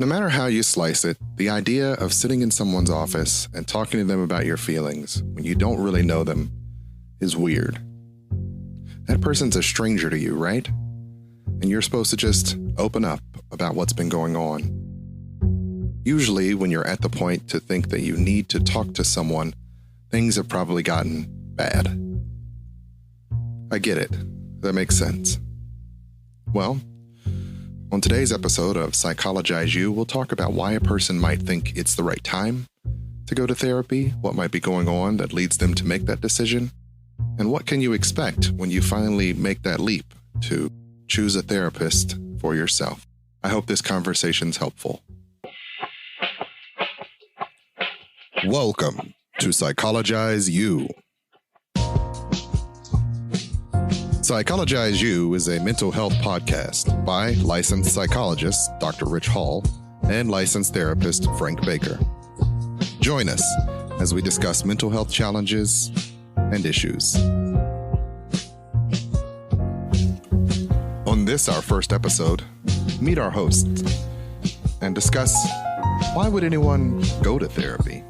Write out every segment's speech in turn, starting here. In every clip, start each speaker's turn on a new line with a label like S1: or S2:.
S1: No matter how you slice it, the idea of sitting in someone's office and talking to them about your feelings when you don't really know them is weird. That person's a stranger to you, right? And you're supposed to just open up about what's been going on. Usually, when you're at the point to think that you need to talk to someone, things have probably gotten bad. I get it. That makes sense. Well, on today's episode of Psychologize U, we'll talk about why a person might think it's the right time to go to therapy, what might be going on that leads them to make that decision, and what can you expect when you finally make that leap to choose a therapist for yourself. I hope this conversation's helpful. Welcome to Psychologize U. Psychologize U is a mental health podcast by licensed psychologist Dr. Ritch Hall and licensed therapist Frank Baker. Join us as we discuss mental health challenges and issues. On this, our first episode, meet our hosts and discuss why would anyone go to therapy?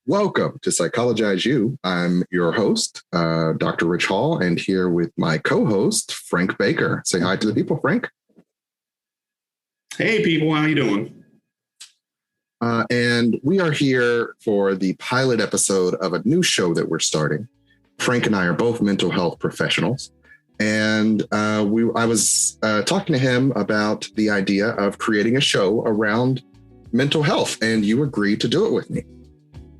S1: Welcome to Psychologize U. I'm your host, Dr. Ritch Hall, and here with my co-host, Frank Baker. Say hi to the people, Frank.
S2: Hey, people. How you doing?
S1: And we are here for the pilot episode of a new show that we're starting. Frank and I are both mental health professionals, and I was talking to him about the idea of creating a show around mental health, and you agreed to do it with me.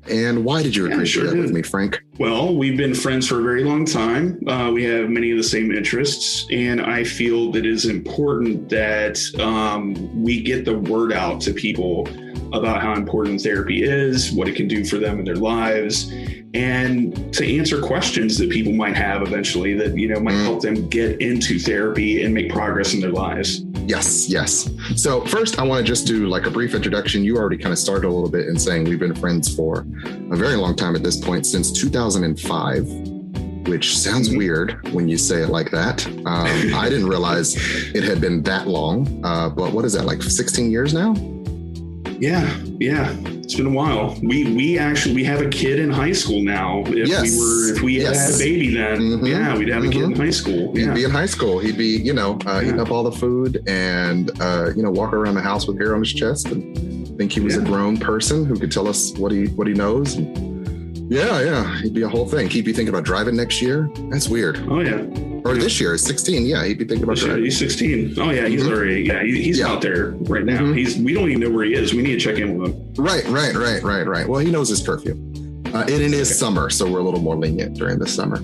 S1: And why did you agree to do that with me, Frank?
S2: Well, we've been friends for a very long time. We have many of the same interests, and I feel that it is important that we get the word out to people about how important therapy is, what it can do for them in their lives, and to answer questions that people might have eventually that, might help them get into therapy and make progress in their lives.
S1: Yes. So first, I want to just do like a brief introduction. You already kind of started a little bit in saying we've been friends for a very long time at this point, since 2005, which sounds weird when you say it like that. I didn't realize it had been that long. But what is that, like 16 years now?
S2: Yeah. It's been a while. We have a kid in high school now. If we had a baby then, we'd have a kid in high school.
S1: He'd be in high school. He'd be, eating up all the food and, walk around the house with hair on his chest and think he was a grown person who could tell us what he knows. And he'd be a whole thing. He'd be thinking about driving next year. That's weird.
S2: Oh, yeah.
S1: Or this year, 16. Yeah, he'd be thinking about driving.
S2: He's 16. Oh, yeah, he's already, he's out there right now. We don't even know where he is. We need to check in with him.
S1: Right. Well, he knows his curfew. And it is summer, so we're a little more lenient during the summer.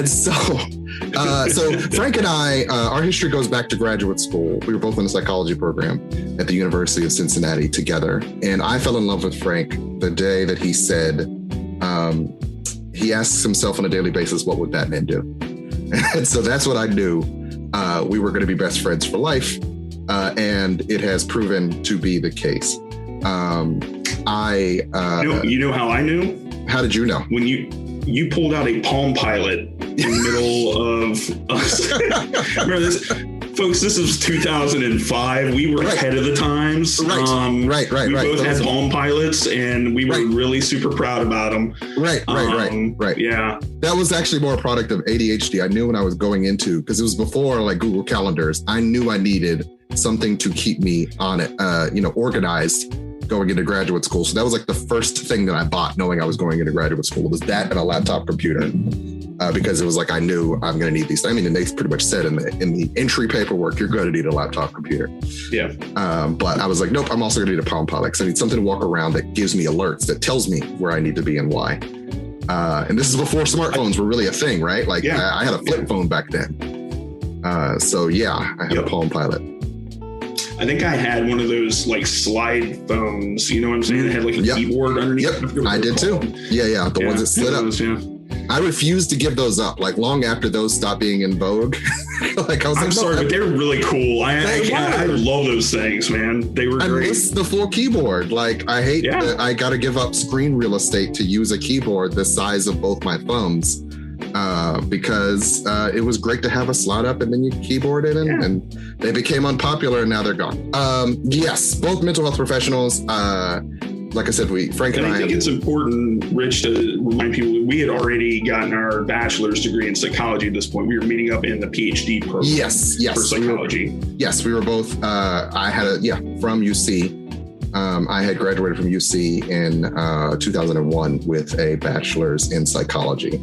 S1: So Frank and I, our history goes back to graduate school. We were both in a psychology program at the University of Cincinnati together. And I fell in love with Frank the day that he said, he asks himself on a daily basis, what would Batman do? And so that's what I knew. We were going to be best friends for life. And it has proven to be the case.
S2: You know how I knew?
S1: How did you know?
S2: When you pulled out a Palm Pilot in the middle of us. Remember this? Folks, this was 2005. We were ahead of the times.
S1: Right.
S2: We both had Palm Pilots, and we were really super proud about them. Right. Yeah.
S1: That was actually more a product of ADHD. I knew when I was going into, because it was before like Google Calendars, I knew I needed something to keep me on it, organized going into graduate school. So that was like the first thing that I bought, knowing I was going into graduate school, was that and a laptop computer. Because it was like, I knew I'm going to need these. I mean, and they pretty much said in the entry paperwork, you're going to need a laptop computer.
S2: Yeah.
S1: But I was like, nope, I'm also going to need a Palm Pilot, because I need something to walk around that gives me alerts, that tells me where I need to be and why. And this is before smartphones were really a thing, right? Like I had a flip phone back then. I had a Palm Pilot.
S2: I think I had one of those like slide phones, you know what I'm saying? It had like a keyboard underneath.
S1: Yep, I did too. Yeah. The ones that slid up.
S2: Those,
S1: I refused to give those up. Like long after those stopped being in vogue.
S2: I'm sorry, but they're really cool. I love those things, man. They were great. I
S1: miss the full keyboard. Like I hate that I got to give up screen real estate to use a keyboard the size of both my thumbs. because it was great to have a slot up and then you keyboard it in, and they became unpopular and now they're gone. Yes, both mental health professionals. Like I said, Frank and I
S2: think it's important, Rich, to remind people that we had already gotten our bachelor's degree in psychology at this point. We were meeting up in the PhD program for psychology.
S1: We were both, I had from UC. I had graduated from UC in 2001 with a bachelor's in psychology,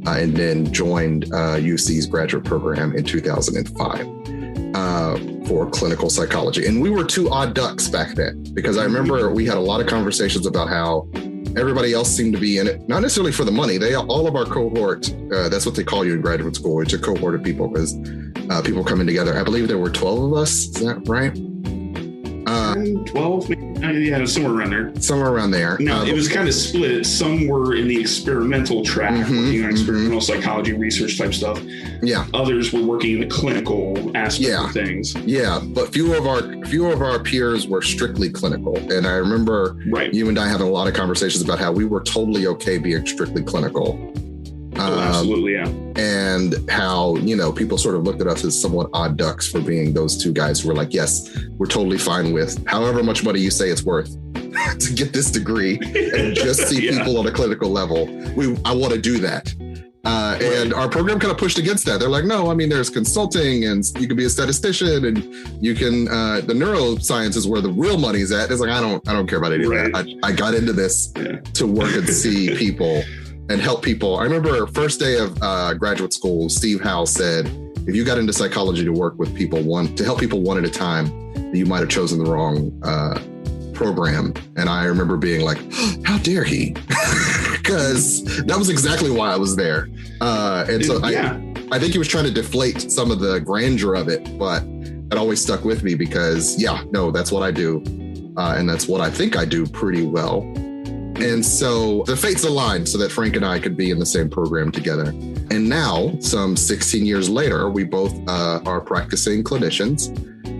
S1: and then joined UC's graduate program in 2005 for clinical psychology. And we were two odd ducks back then, because I remember we had a lot of conversations about how everybody else seemed to be in it, not necessarily for the money. All of our cohort, that's what they call you in graduate school. It's a cohort of people, because people coming together. I believe there were 12 of us. Is that right?
S2: 12, yeah, somewhere around there. Now, it was kind of split. Some were in the experimental track, working on experimental psychology research type stuff. Yeah. Others were working in the clinical aspect of things. Yeah, but few of our peers were strictly clinical. And I remember you and I having a lot of conversations about how we were totally okay being strictly clinical. Absolutely, yeah.
S1: And how, people sort of looked at us as somewhat odd ducks for being those two guys who were like, yes, we're totally fine with however much money you say it's worth to get this degree and just see people on a clinical level. I want to do that. And our program kind of pushed against that. They're like, no, there's consulting, and you can be a statistician, and you can, the neuroscience is where the real money's at. It's like, I don't care about any of that. I got into this to work and see people and help people. I remember first day of graduate school, Steve Howe said, if you got into psychology to work with people to help people one at a time, you might have chosen the wrong program. And I remember being like, how dare he? Because that was exactly why I was there. I think he was trying to deflate some of the grandeur of it, but it always stuck with me because, that's what I do. And that's what I think I do pretty well. And so the fates aligned so that Frank and I could be in the same program together. And now, some 16 years later, we both are practicing clinicians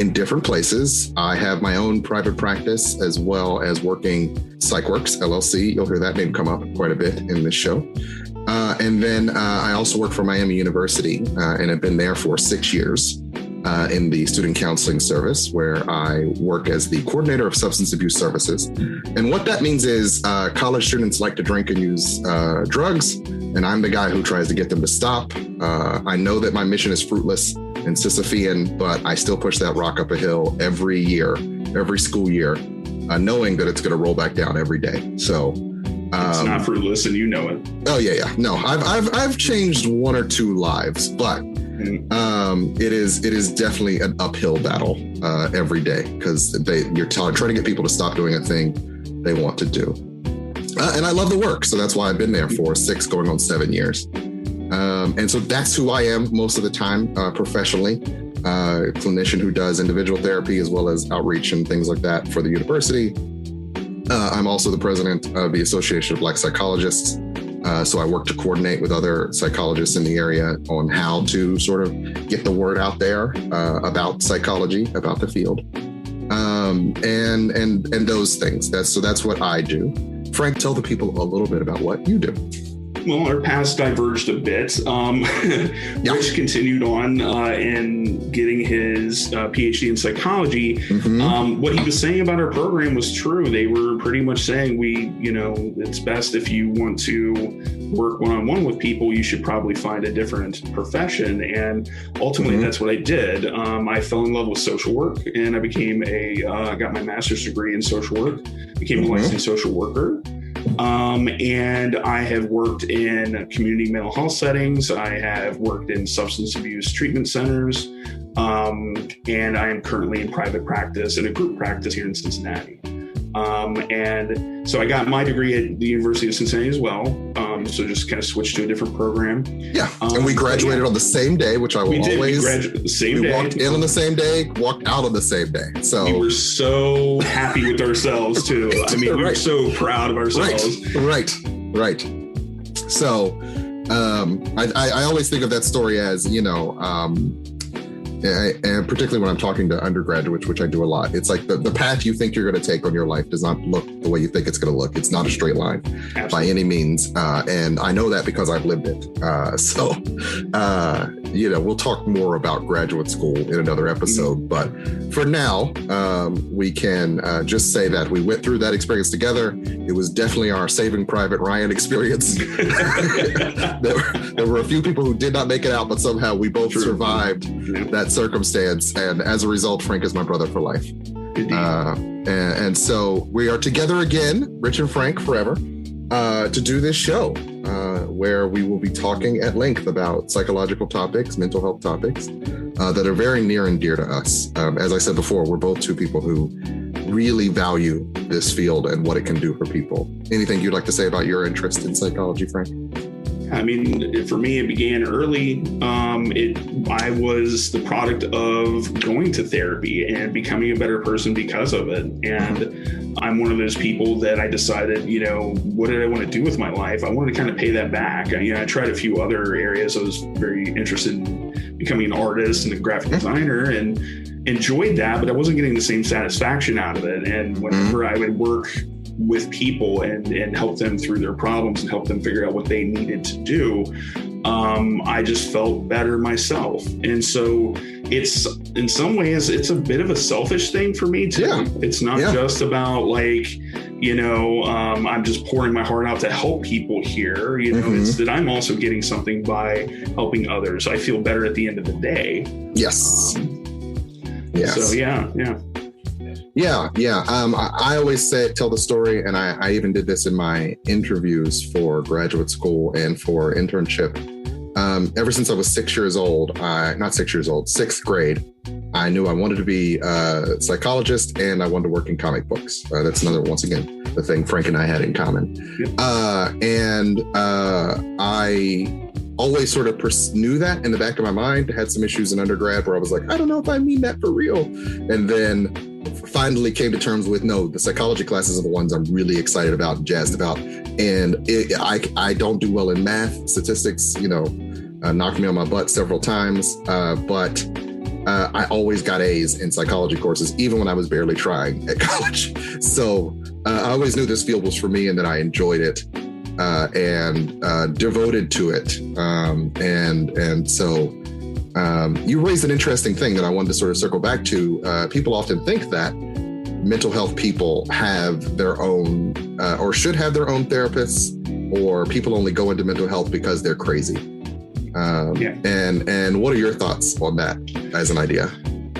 S1: in different places. I have my own private practice, as well as working PsychWorks LLC. You'll hear that name come up quite a bit in this show. And then I also work for Miami University and have been there for 6 years. In the student counseling service, where I work as the coordinator of substance abuse services. And what that means is college students like to drink and use drugs, and I'm the guy who tries to get them to stop. I know that my mission is fruitless and Sisyphean, but I still push that rock up a hill every year, every school year, knowing that it's going to roll back down every day. So
S2: it's not fruitless, and you know it.
S1: Oh yeah. No, I've changed one or two lives, but it is definitely an uphill battle every day, because you're trying to get people to stop doing a thing they want to do. And I love the work. So that's why I've been there for 6 going on 7 years. And so that's who I am most of the time professionally, a clinician who does individual therapy as well as outreach and things like that for the university. I'm also the president of the Association of Black Psychologists. So I work to coordinate with other psychologists in the area on how to sort of get the word out there about psychology, about the field, and those things. That's what I do. Frank, tell the people a little bit about what you do.
S2: Well, our paths diverged a bit. Rich continued on in getting his PhD in psychology. What he was saying about our program was true. They were pretty much saying it's best if you want to work one-on-one with people, you should probably find a different profession. And ultimately, that's what I did. I fell in love with social work, and I became got my master's degree in social work, became a licensed social worker. And I have worked in community mental health settings. I have worked in substance abuse treatment centers. And I am currently in private practice and a group practice here in Cincinnati. And so I got my degree at the University of Cincinnati as well. So just kind of switched to a different program.
S1: Yeah. And we graduated on the same day, which I will always. We graduated the same day. We walked in on the same day, walked out on the same day. So
S2: we were so happy with ourselves too. I mean, we were so proud of ourselves.
S1: Right. So I always think of that story as, And particularly when I'm talking to undergraduates, which I do a lot, it's like the path you think you're going to take on your life does not look the way you think it's going to look. It's not a straight line. Absolutely. By any means. And I know that because I've lived it. We'll talk more about graduate school in another episode. But for now, we can just say that we went through that experience together. It was definitely our Saving Private Ryan experience. There were a few people who did not make it out, but somehow we both survived that circumstance. And as a result, Frank is my brother for life. And so we are together again, Ritch and Frank forever, to do this show where we will be talking at length about psychological topics, mental health topics that are very near and dear to us. As I said before, we're both two people who really value this field and what it can do for people. Anything you'd like to say about your interest in psychology, Frank?
S2: I mean, for me, it began early. I was the product of going to therapy and becoming a better person because of it. And I'm one of those people that I decided, what did I want to do with my life? I wanted to kind of pay that back. I tried a few other areas. I was very interested in becoming an artist and a graphic designer and enjoyed that, but I wasn't getting the same satisfaction out of it. And whenever I would work with people and help them through their problems and help them figure out what they needed to do, I just felt better myself. And so it's, in some ways, it's a bit of a selfish thing for me too. Yeah. It's not just about I'm just pouring my heart out to help people here. It's that I'm also getting something by helping others. I feel better at the end of the day.
S1: Yes.
S2: Yes. So yeah.
S1: I always tell the story, and I even did this in my interviews for graduate school and for internship. Ever since I was 6 years old, sixth grade, I knew I wanted to be a psychologist and I wanted to work in comic books. That's another, once again, the thing Frank and I had in common. I always sort of knew that in the back of my mind. Had some issues in undergrad where I was like, I don't know if I mean that for real. And then finally came to terms with, no, the psychology classes are the ones I'm really excited about and jazzed about. And I don't do well in math, statistics, knocked me on my butt several times. But I always got A's in psychology courses, even when I was barely trying at college. So I always knew this field was for me and that I enjoyed it. And devoted to it. And so you raised an interesting thing that I wanted to sort of circle back to. People often think that mental health people have their own or should have their own therapists, or people only go into mental health because they're crazy. And what are your thoughts on that as an idea?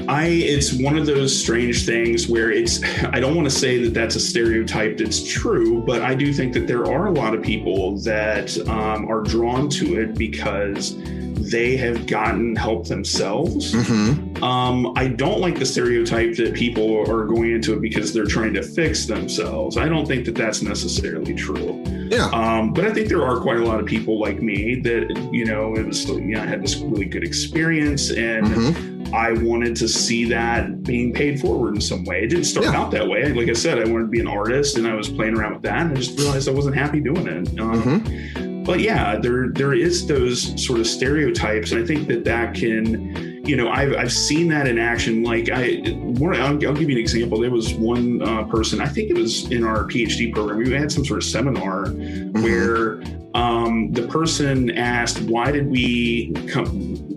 S2: It's one of those strange things where I don't want to say that that's a stereotype that's true, but I do think that there are a lot of people that are drawn to it because they have gotten help themselves. I don't like the stereotype that people are going into it because they're trying to fix themselves. I don't think that that's necessarily true. But I think there are quite a lot of people like me that, I had this really good experience and I wanted to see that being paid forward in some way. It didn't start out that way. Like I said, I wanted to be an artist and I was playing around with that and I just realized I wasn't happy doing it. But yeah, there is those sort of stereotypes. And I think that can, I've seen that in action. Like I'll give you an example. There was one person, I think it was in our PhD program. We had some sort of seminar where the person asked, why did we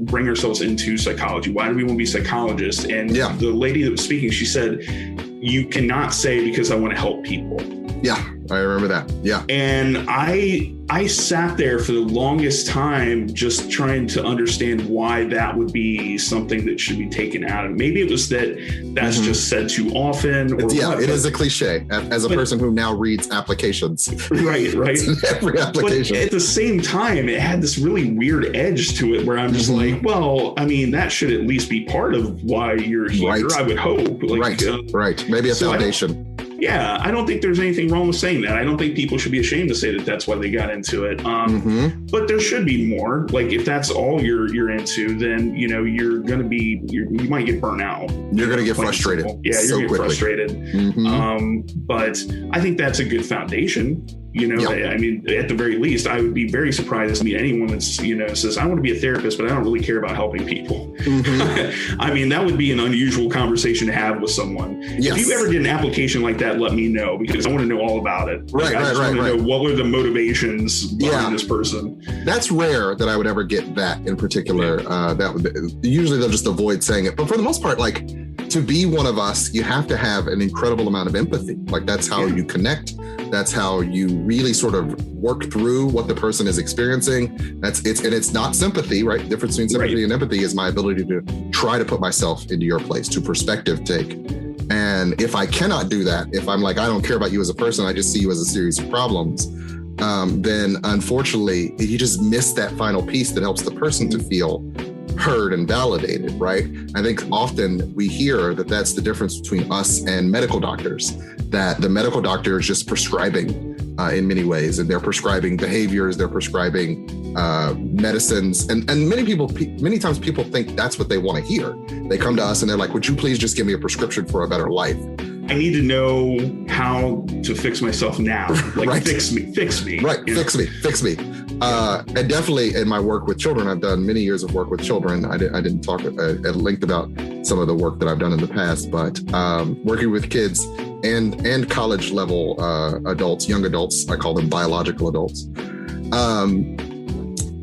S2: bring ourselves into psychology? Why do we want to be psychologists? And the lady that was speaking, she said, you cannot say because I want to help people.
S1: Yeah, I remember that. Yeah. And
S2: I sat there for the longest time just trying to understand why that would be something that should be taken out of it. Maybe it was that's just said too often. Or
S1: it is a cliche as a person who now reads applications.
S2: Right.
S1: Every application.
S2: But at the same time, it had this really weird edge to it where I'm just like, well, I mean, that should at least be part of why you're here, I would hope.
S1: Right. Maybe a foundation.
S2: Yeah, I don't think there's anything wrong with saying that. I don't think people should be ashamed to say that that's why they got into it. But there should be more. Like if that's all you're into, then you're going to be you might get burnt out.
S1: You're going to get frustrated.
S2: Yeah, you're going to get frustrated. But I think that's a good foundation. I mean, at the very least, I would be very surprised to meet anyone that's, says, I want to be a therapist, but I don't really care about helping people. Mm-hmm. I mean, that would be an unusual conversation to have with someone. Yes. If you ever did an application like that, let me know, because I want to know all about it.
S1: Right,
S2: I just want to know what were the motivations behind this person.
S1: That's rare that I would ever get that in particular. Usually they'll just avoid saying it. But for the most part, like, to be one of us, you have to have an incredible amount of empathy. Like, that's how you connect. That's how you really sort of work through what the person is experiencing. It's not sympathy, right? The difference between sympathy and empathy is my ability to try to put myself into your place, to perspective take. And if I cannot do that, if I'm like, I don't care about you as a person, I just see you as a series of problems, then unfortunately, you just miss that final piece that helps the person to feel heard and validated, right? I think often we hear that that's the difference between us and medical doctors, that the medical doctor is just prescribing in many ways, and they're prescribing behaviors, they're prescribing medicines. And many times people think that's what they want to hear. They come to us and they're like, would you please just give me a prescription for a better life?
S2: I need to know how to fix myself now. Like, fix me.
S1: Right, fix me. And definitely in my work with children, I've done many years of work with children. I didn't talk at length about some of the work that I've done in the past, but working with kids and college level adults, young adults, I call them biological adults.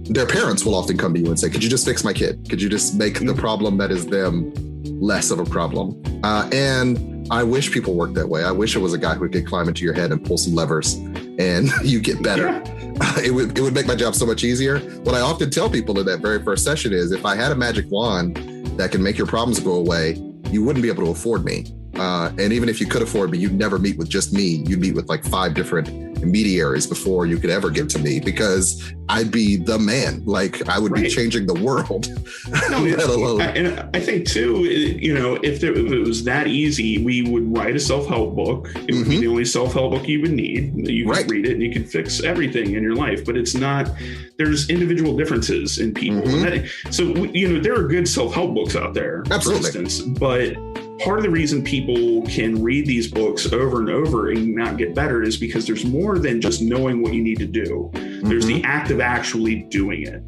S1: Their parents will often come to you and say, could you just fix my kid? Could you just make the problem that is them less of a problem? And I wish people worked that way. I wish it was a guy who could climb into your head and pull some levers and you get better. Yeah. It would make my job so much easier. What I often tell people in that very first session is, if I had a magic wand that can make your problems go away, you wouldn't be able to afford me. And even if you could afford me, you'd never meet with just me. You'd meet with like 5 different intermediaries before you could ever get to me, because I'd be the man. Like, I would be changing the world.
S2: And I think too, if it was that easy, we would write a self-help book. It would be the only self-help book you would need. You could read it and you can fix everything in your life, but it's not, there's individual differences in people. There are good self-help books out there, for instance, but part of the reason people can read these books over and over and not get better is because there's more than just knowing what you need to do. There's the act of actually doing it.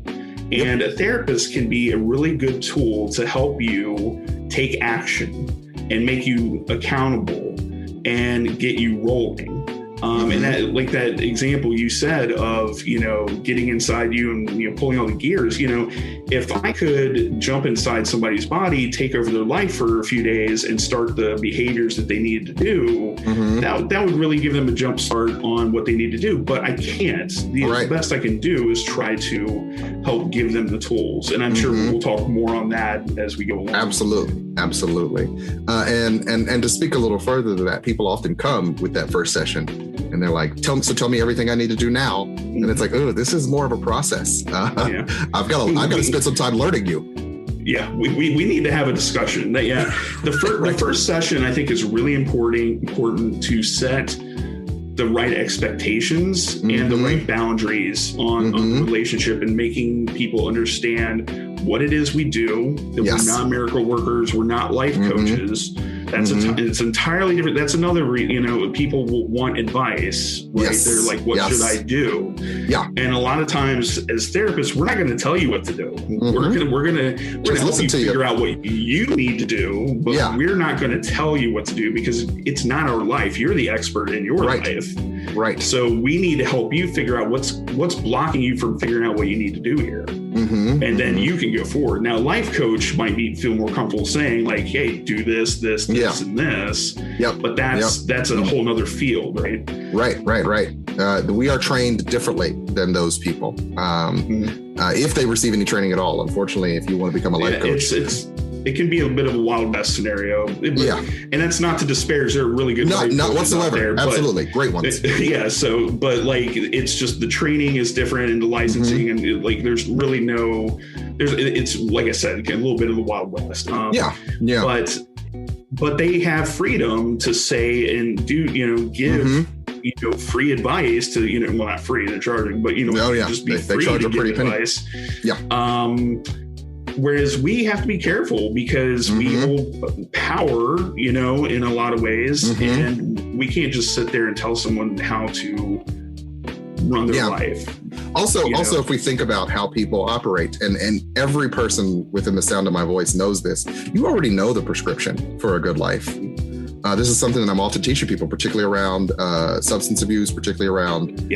S2: And a therapist can be a really good tool to help you take action and make you accountable and get you rolling. And that, like that example you said of, getting inside you and, pulling all the gears, if I could jump inside somebody's body, take over their life for a few days and start the behaviors that they need to do, that would really give them a jump start on what they need to do. But I can't. The best I can do is try to help give them the tools. And I'm sure we'll talk more on that as we go along.
S1: Absolutely. And to speak a little further to that, people often come with that first session and they're like, tell me everything I need to do now. And it's like, oh, this is more of a process. I've got to spend some time learning you.
S2: Yeah, we need to have a discussion. The first session, I think, is really important to set the right expectations and the right boundaries on the relationship, and making people understand what it is we do, that we're not miracle workers, we're not life coaches. That's it's entirely different. That's another people will want advice, right? They're like, what should I do? Yeah. And a lot of times as therapists, we're not going to tell you what to do. We're going to help you figure out what you need to do, but we're not going to tell you what to do, because it's not our life. You're the expert in your life. Right. So we need to help you figure out what's blocking you from figuring out what you need to do here. And then you can go forward. Now, life coach might feel more comfortable saying like, hey, do this, and this. But that's a whole nother field, right? Right.
S1: We are trained differently than those people. If they receive any training at all. Unfortunately, if you want to become a life coach.
S2: It can be a bit of a Wild West scenario. And that's not to disparage. There are really good
S1: not whatsoever. There, Absolutely. Great ones.
S2: But like, it's just the training is different and the licensing and there's really it's like I said, a little bit of the Wild West. But they have freedom to say and do, give free advice to, well, not free, they're charging, but just be free to give advice. Whereas we have to be careful, because we hold power, in a lot of ways, and we can't just sit there and tell someone how to run their life.
S1: Also, if we think about how people operate, and every person within the sound of my voice knows this, you already know the prescription for a good life. This is something that I'm often teaching people, particularly around substance abuse, particularly around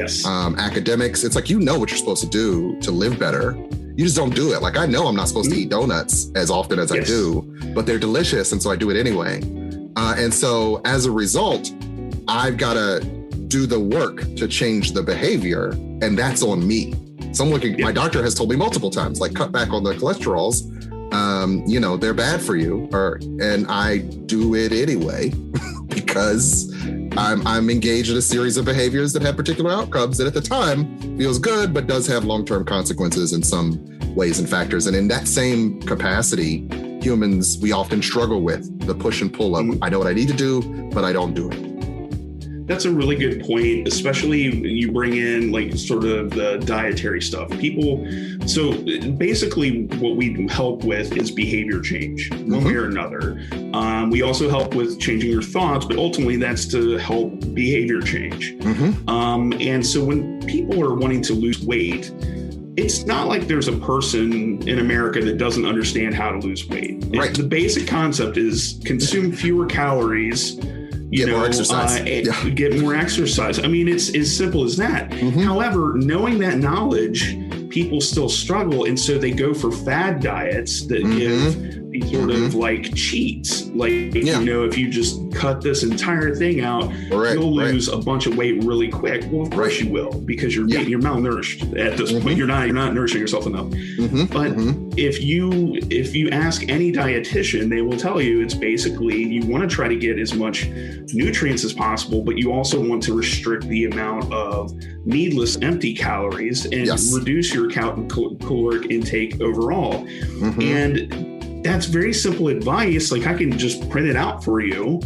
S1: academics. It's like, you know what you're supposed to do to live better. You just don't do it. Like, I know I'm not supposed to eat donuts as often as I do, but they're delicious. And so I do it anyway. And so as a result, I've got to do the work to change the behavior. And that's on me. So I'm looking, my doctor has told me multiple times, like, cut back on the cholesterols. They're bad for you, and I do it anyway because I'm engaged in a series of behaviors that have particular outcomes that at the time feels good, but does have long-term consequences in some ways and factors. And in that same capacity, humans, we often struggle with the push and pull of, I know what I need to do, but I don't do it.
S2: That's a really good point, especially you bring in like sort of the dietary stuff. So basically what we help with is behavior change, one way or another. We also help with changing your thoughts, but ultimately that's to help behavior change. And so when people are wanting to lose weight, it's not like there's a person in America that doesn't understand how to lose weight.
S1: Right.
S2: The basic concept is consume fewer calories, get more exercise. I mean, it's as simple as that. However, knowing that knowledge, people still struggle. And so they go for fad diets that give these sort of like cheats. Like, if you just cut this entire thing out, you'll lose a bunch of weight really quick. Well, of course you will, because you're malnourished at this point. You're not nourishing yourself enough. But if you ask any dietitian, they will tell you it's basically you want to try to get as much nutrients as possible, but you also want to restrict the amount of needless empty calories and reduce your caloric intake overall. And that's very simple advice. Like, I can just print it out for you.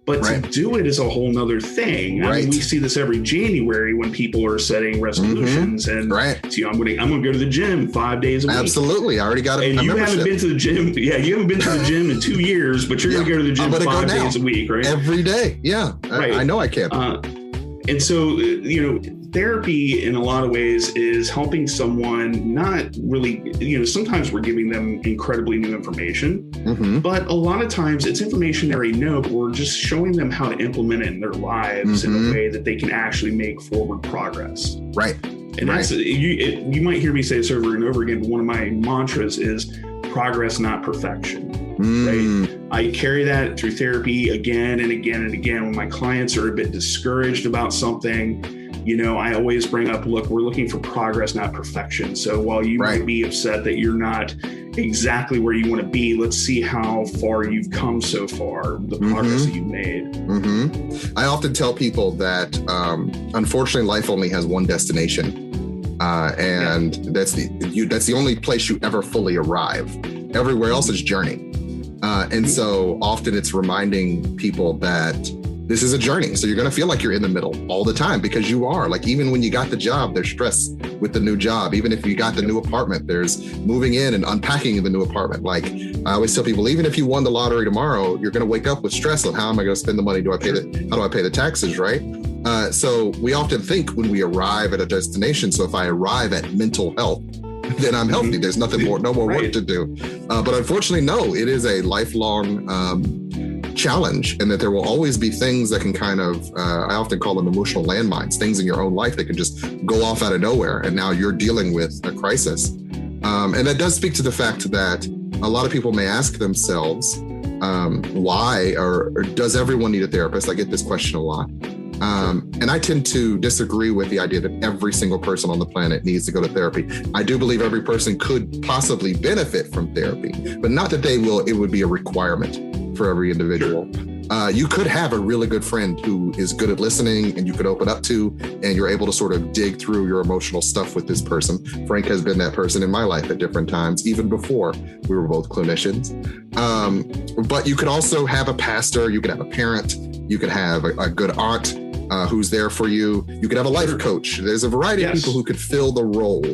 S2: But to do it is a whole nother thing. I mean, we see this every January when people are setting resolutions and see, I'm going to go to the gym 5 days a week.
S1: Absolutely. I already got a membership.
S2: Haven't been to the gym. Yeah. You haven't been to the gym in 2 years, but you're going to go to the gym 5 days a week, right?
S1: Every day. Yeah. I know I can.
S2: And so, therapy in a lot of ways is helping someone not really, sometimes we're giving them incredibly new information, but a lot of times it's information they already know, but we're just showing them how to implement it in their lives in a way that they can actually make forward progress. And that's, you might hear me say this over and over again, but one of my mantras is progress, not perfection. I carry that through therapy again and again and again. When my clients are a bit discouraged about something, I always bring up, look, we're looking for progress, not perfection. So while you might be upset that you're not exactly where you want to be, let's see how far you've come so far, the progress that you've made.
S1: I often tell people that, unfortunately, life only has one destination. And that's the only place you ever fully arrive. Everywhere else is journey. And so often it's reminding people that this is a journey. So you're going to feel like you're in the middle all the time, because you are. Like, even when you got the job, there's stress with the new job. Even if you got the new apartment, there's moving in and unpacking the new apartment. Like, I always tell people, even if you won the lottery tomorrow, you're going to wake up with stress of, how am I going to spend the money? How do I pay the taxes, right? So we often think when we arrive at a destination, so if I arrive at mental health, then I'm healthy. There's no more work to do. But unfortunately, no, it is a lifelong challenge, and that there will always be things that can kind of, I often call them emotional landmines, things in your own life that can just go off out of nowhere. And now you're dealing with a crisis. And that does speak to the fact that a lot of people may ask themselves, why, or does everyone need a therapist? I get this question a lot. And I tend to disagree with the idea that every single person on the planet needs to go to therapy. I do believe every person could possibly benefit from therapy, but not that it would be a requirement for every individual. You could have a really good friend who is good at listening and you could open up to, and you're able to sort of dig through your emotional stuff with this person. Frank has been that person in my life at different times, even before we were both clinicians. But you could also have a pastor, you could have a parent, you could have a good aunt who's there for you. You could have a life coach. There's a variety of people who could fill the role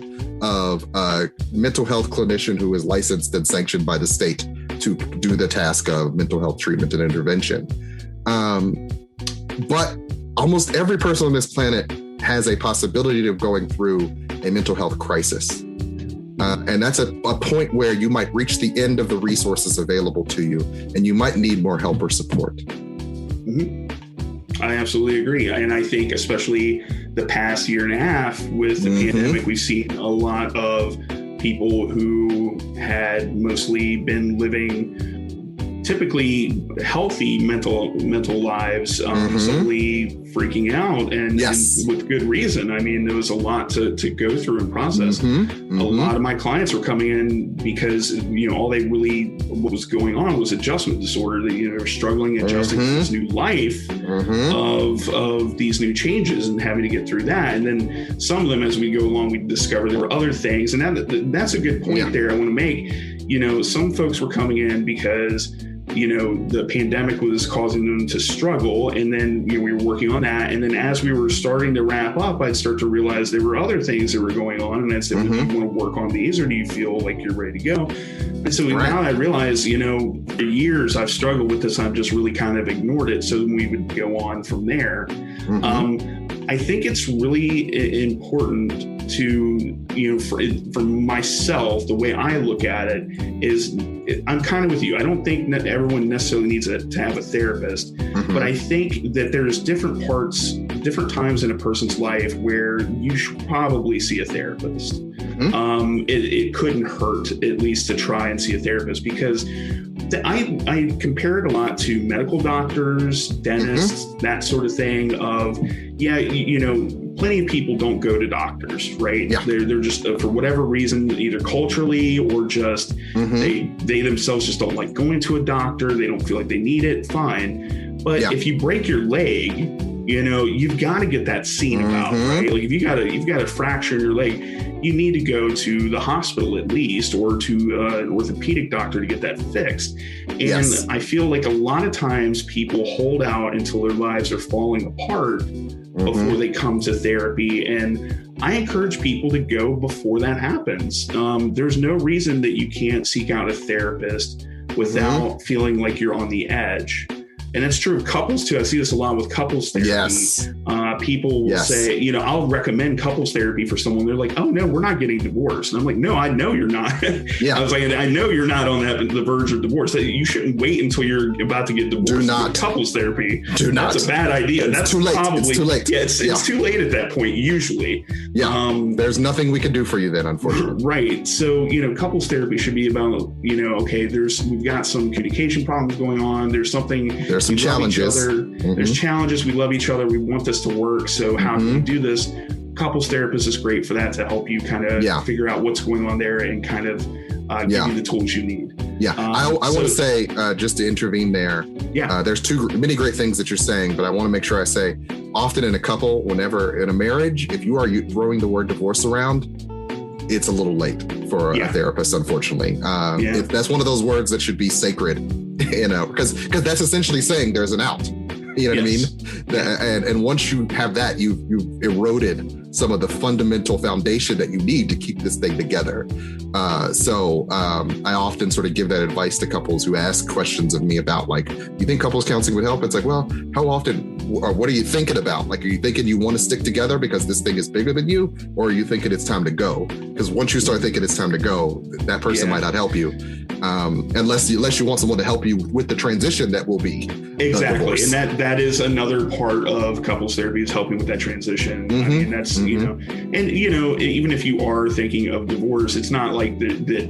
S1: of a mental health clinician who is licensed and sanctioned by the state to do the task of mental health treatment and intervention. But almost every person on this planet has a possibility of going through a mental health crisis. And that's a point where you might reach the end of the resources available to you, and you might need more help or support.
S2: I absolutely agree. And I think especially the past year and a half with the pandemic, we've seen a lot of people who had mostly been living typically healthy mental lives, suddenly freaking out and with good reason. I mean, there was a lot to go through and process. A lot of my clients were coming in because, all what was going on was adjustment disorder. That, they were struggling adjusting to this new life of these new changes and having to get through that. And then some of them, as we go along, we discover there were other things. And that's a good point there I want to make. Some folks were coming in because the pandemic was causing them to struggle. And then we were working on that. And then as we were starting to wrap up, I'd start to realize there were other things that were going on. And I'd say, do you want to work on these, or do you feel like you're ready to go? And so now I realize, for years I've struggled with this. I've just really kind of ignored it. So we would go on from there. I think it's really important to, for myself, the way I look at it is I'm kind of with you. I don't think that everyone necessarily needs to have a therapist, but I think that there's different times in a person's life where you should probably see a therapist. It couldn't hurt, at least, to try and see a therapist, because I compare it a lot to medical doctors, dentists, that sort of thing of, plenty of people don't go to doctors, right? Yeah. They're just, for whatever reason, either culturally or just they themselves just don't like going to a doctor. They don't feel like they need it. Fine. But if you break your leg, you've got to get that seen about, right? Like if you've got a fracture in your leg, you need to go to the hospital at least, or to an orthopedic doctor to get that fixed. And I feel like a lot of times people hold out until their lives are falling apart before they come to therapy. And I encourage people to go before that happens. There's no reason that you can't seek out a therapist without feeling like you're on the edge. And that's true of couples too. I see this a lot with couples therapy. People will say, I'll recommend couples therapy for someone. They're like, oh no, we're not getting divorced. And I'm like, no, I know you're not. I was like, I know you're not on the verge of divorce. You shouldn't wait until you're about to get divorced. Do not. Couples therapy. Do not. That's a bad idea. That's too late. It's too late. Yeah, it's too late at that point, usually.
S1: There's nothing we can do for you then, unfortunately.
S2: Right. So, couples therapy should be about, okay, we've got some communication problems going on. There's some challenges. There's challenges. We love each other. We want this to work. So how can we do this? Couples therapist is great for that, to help you kind of figure out what's going on there and kind of give you the tools you need.
S1: I want to say, just to intervene there, there's many great things that you're saying, but I want to make sure I say, often in a couple, whenever in a marriage, if you are throwing the word divorce around, it's a little late for a therapist, unfortunately. If that's one of those words that should be sacred, because that's essentially saying there's an out. You know what I mean? And once you have that, you've eroded some of the fundamental foundation that you need to keep this thing together. So I often sort of give that advice to couples who ask questions of me about, like, you think couples counseling would help? It's like, well, how often, or what are you thinking about? Like, are you thinking you want to stick together because this thing is bigger than you? Or are you thinking it's time to go? Because once you start thinking it's time to go, that person might not help you. Unless you want someone to help you with the transition that will be
S2: exactly. And that is another part of couples therapy, is helping with that transition. I mean, that's, even if you are thinking of divorce, it's not like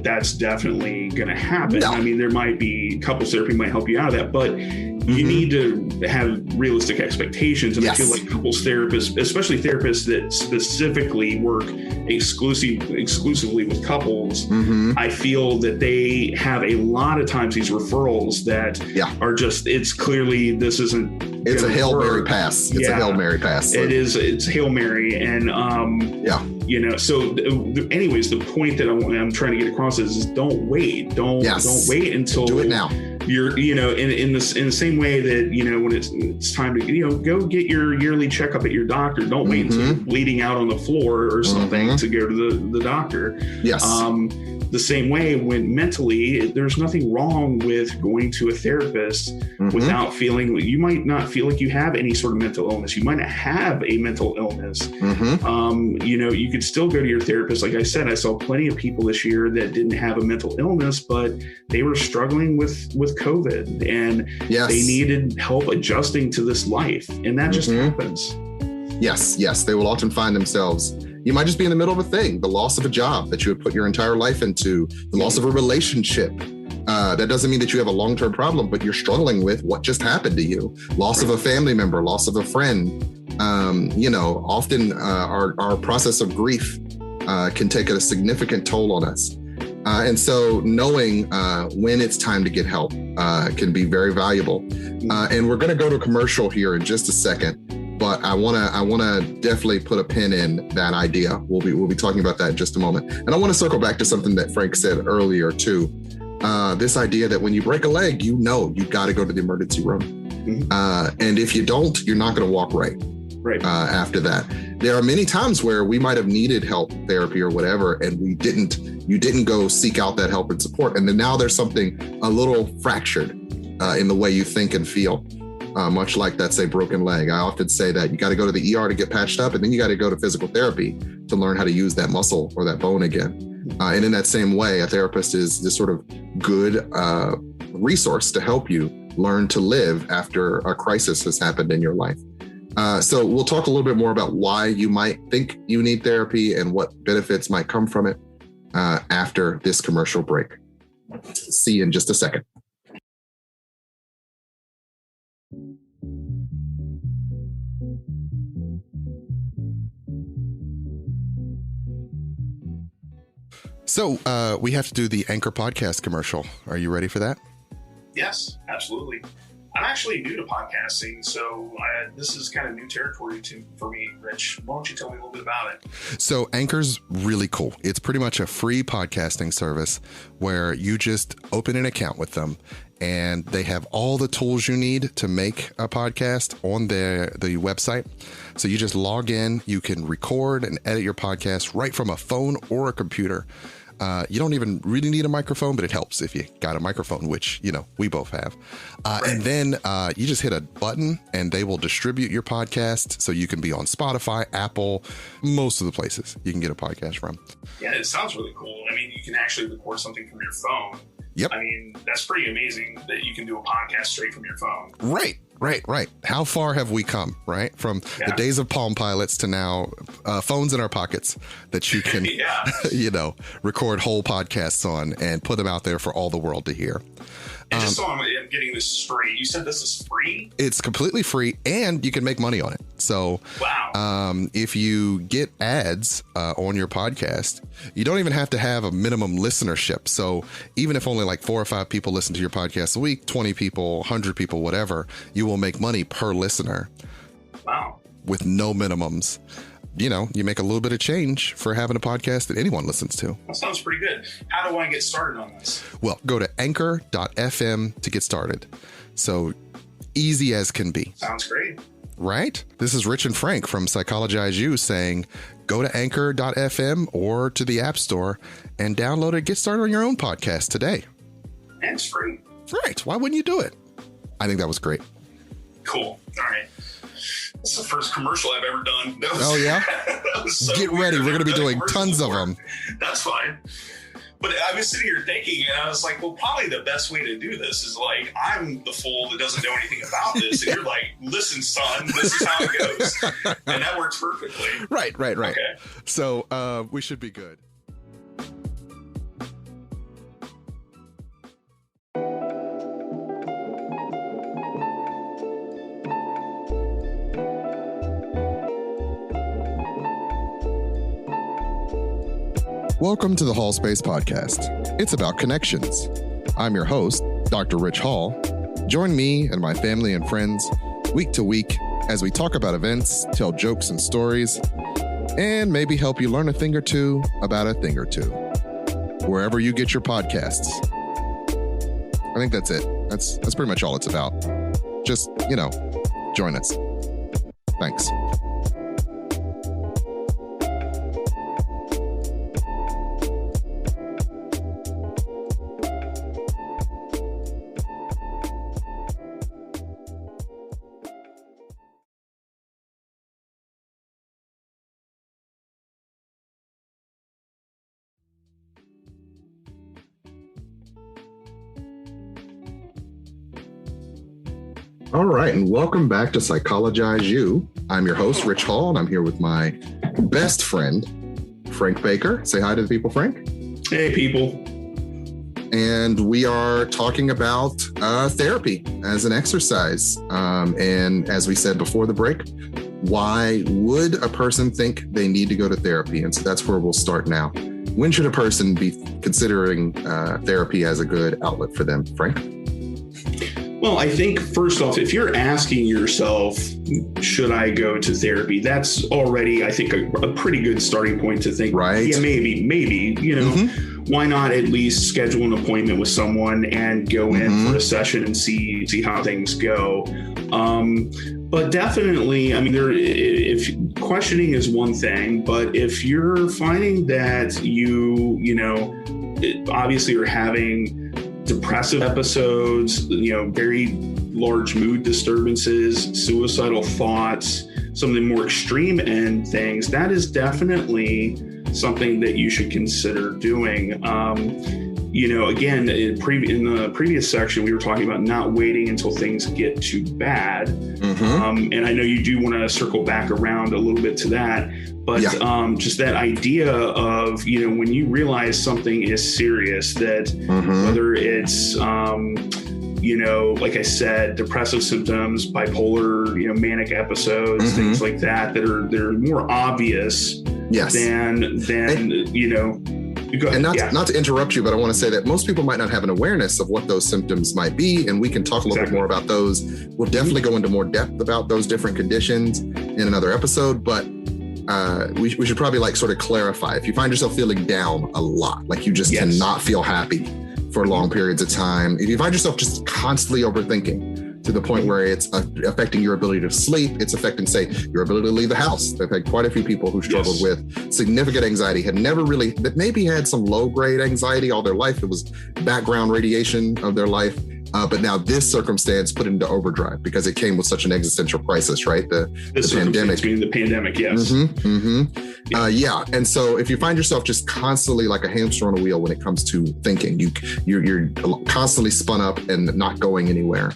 S2: that's definitely going to happen. No. I mean, there might be couples therapy might help you out of that, but you need to have realistic expectations. And I feel like couples therapists, especially therapists that specifically work exclusively with couples, I feel that they have a lot of times these referrals that are just, it's clearly, this isn't,
S1: it's a Hail Mary pass. It's a Hail Mary pass.
S2: It is. It's Hail Mary. And, so anyways, the point that I'm trying to get across is don't wait. Don't wait until
S1: do it now.
S2: You're, in the same way that, when it's time to, go get your yearly checkup at your doctor. Don't wait until you're bleeding out on the floor or something to go to the doctor. the same way when mentally, there's nothing wrong with going to a therapist without feeling, you might not feel like you have any sort of mental illness. You might not have a mental illness. You could still go to your therapist. Like I said, I saw plenty of people this year that didn't have a mental illness, but they were struggling with COVID, and they needed help adjusting to this life. And that just happens.
S1: Yes. They will often find themselves, you might just be in the middle of a thing, the loss of a job that you would put your entire life into, the loss of a relationship. That doesn't mean that you have a long-term problem, but you're struggling with what just happened to you. Loss of a family member, loss of a friend. Often our process of grief can take a significant toll on us. And so knowing when it's time to get help can be very valuable. And we're going to go to a commercial here in just a second. But I want to definitely put a pin in that idea. We'll be talking about that in just a moment. And I want to circle back to something that Frank said earlier too. This idea that when you break a leg, you got to go to the emergency room. And if you don't, you're not going to walk right after that. There are many times where we might have needed help, therapy or whatever, and you didn't go seek out that help and support. And then now there's something a little fractured in the way you think and feel. Much like that, say, broken leg. I often say that you got to go to the ER to get patched up, and then you got to go to physical therapy to learn how to use that muscle or that bone again. And in that same way, a therapist is this sort of good resource to help you learn to live after a crisis has happened in your life. So we'll talk a little bit more about why you might think you need therapy and what benefits might come from it after this commercial break. See you in just a second. So we have to do the Anchor podcast commercial. Are you ready for that?
S2: Yes, absolutely. I'm actually new to podcasting, so this is kind of new territory for me, Rich. Why don't you tell me a little bit about it?
S1: So Anchor's really cool. It's pretty much a free podcasting service where you just open an account with them, and they have all the tools you need to make a podcast on the website. So you just log in, you can record and edit your podcast right from a phone or a computer. You don't even really need a microphone, but it helps if you got a microphone, which, we both have. And then you just hit a button and they will distribute your podcast so you can be on Spotify, Apple, most of the places you can get a podcast from.
S2: Yeah, it sounds really cool. I mean, you can actually record something from your phone.
S1: Yep.
S2: I mean, that's pretty amazing that you can do a podcast straight from your phone.
S1: Right. How far have we come, right? From the days of Palm Pilots to now phones in our pockets that you can, record whole podcasts on and put them out there for all the world to hear.
S2: And just so I'm getting this free, you said this is free?
S1: It's completely free, and you can make money on it. So if you get ads on your podcast, you don't even have to have a minimum listenership. So even if only like 4 or 5 people listen to your podcast a week, 20 people, 100 people, whatever, you will make money per listener.
S2: Wow.
S1: With no minimums. You make a little bit of change for having a podcast that anyone listens to.
S2: That sounds pretty good. How do I get started on this?
S1: Well, go to anchor.fm to get started. So easy as can be.
S2: Sounds great.
S1: Right? This is Ritch and Frank from Psychologize U saying, go to anchor.fm or to the App Store and download it. Get started on your own podcast today.
S2: And it's free.
S1: Right. Why wouldn't you do it? I think that was great.
S2: Cool. All right. This is the first commercial I've ever done.
S1: Oh, yeah?
S2: So
S1: get ready. We're going to be doing tons of them.
S2: That's fine. But I was sitting here thinking, and I was like, well, probably the best way to do this is like, I'm the fool that doesn't know anything about this. And you're like, listen, son, this is how it goes. And that works perfectly.
S1: Right.
S2: Okay.
S1: So we should be good. Welcome to the Hall Space Podcast. It's about connections. I'm your host, Dr. Ritch Hall. Join me and my family and friends week to week as we talk about events, tell jokes and stories, and maybe help you learn a thing or two about a thing or two. Wherever you get your podcasts. I think that's it. That's pretty much all it's about. Just, join us. Thanks. All right, and welcome back to Psychologize U. I'm your host, Ritch Hall, and I'm here with my best friend, Frank Baker. Say hi to the people, Frank.
S2: Hey, people.
S1: And we are talking about therapy as an exercise. And as we said before the break, why would a person think they need to go to therapy? And so that's where we'll start now. When should a person be considering therapy as a good outlet for them, Frank?
S2: Well, I think first off, if you're asking yourself, should I go to therapy? That's already, I think, a pretty good starting point to think,
S1: right? Yeah,
S2: maybe, why not at least schedule an appointment with someone and go in for a session and see how things go. But definitely, I mean, if questioning is one thing, but if you're finding that you obviously are having depressive episodes, very large mood disturbances, suicidal thoughts, some of the more extreme end things, that is definitely something that you should consider doing. Again, in the previous section, we were talking about not waiting until things get too bad. And I know you do want to circle back around a little bit to that. But just that idea of, when you realize something is serious, that whether it's, like I said, depressive symptoms, bipolar, manic episodes, things like that are more obvious than Go ahead.
S1: And not to interrupt you, but I want to say that most people might not have an awareness of what those symptoms might be, and we can talk a little bit more about those. We'll definitely go into more depth about those different conditions in another episode, but we should probably sort of clarify. If you find yourself feeling down a lot, like you just cannot feel happy for long periods of time, if you find yourself just constantly overthinking to the point where it's affecting your ability to sleep, it's affecting, say, your ability to leave the house. I've had quite a few people who struggled with significant anxiety, that maybe had some low-grade anxiety all their life. It was background radiation of their life. But now this circumstance put into overdrive because it came with such an existential crisis, right? The pandemic.
S2: Being the pandemic, yes.
S1: And so if you find yourself just constantly like a hamster on a wheel when it comes to thinking, you're constantly spun up and not going anywhere.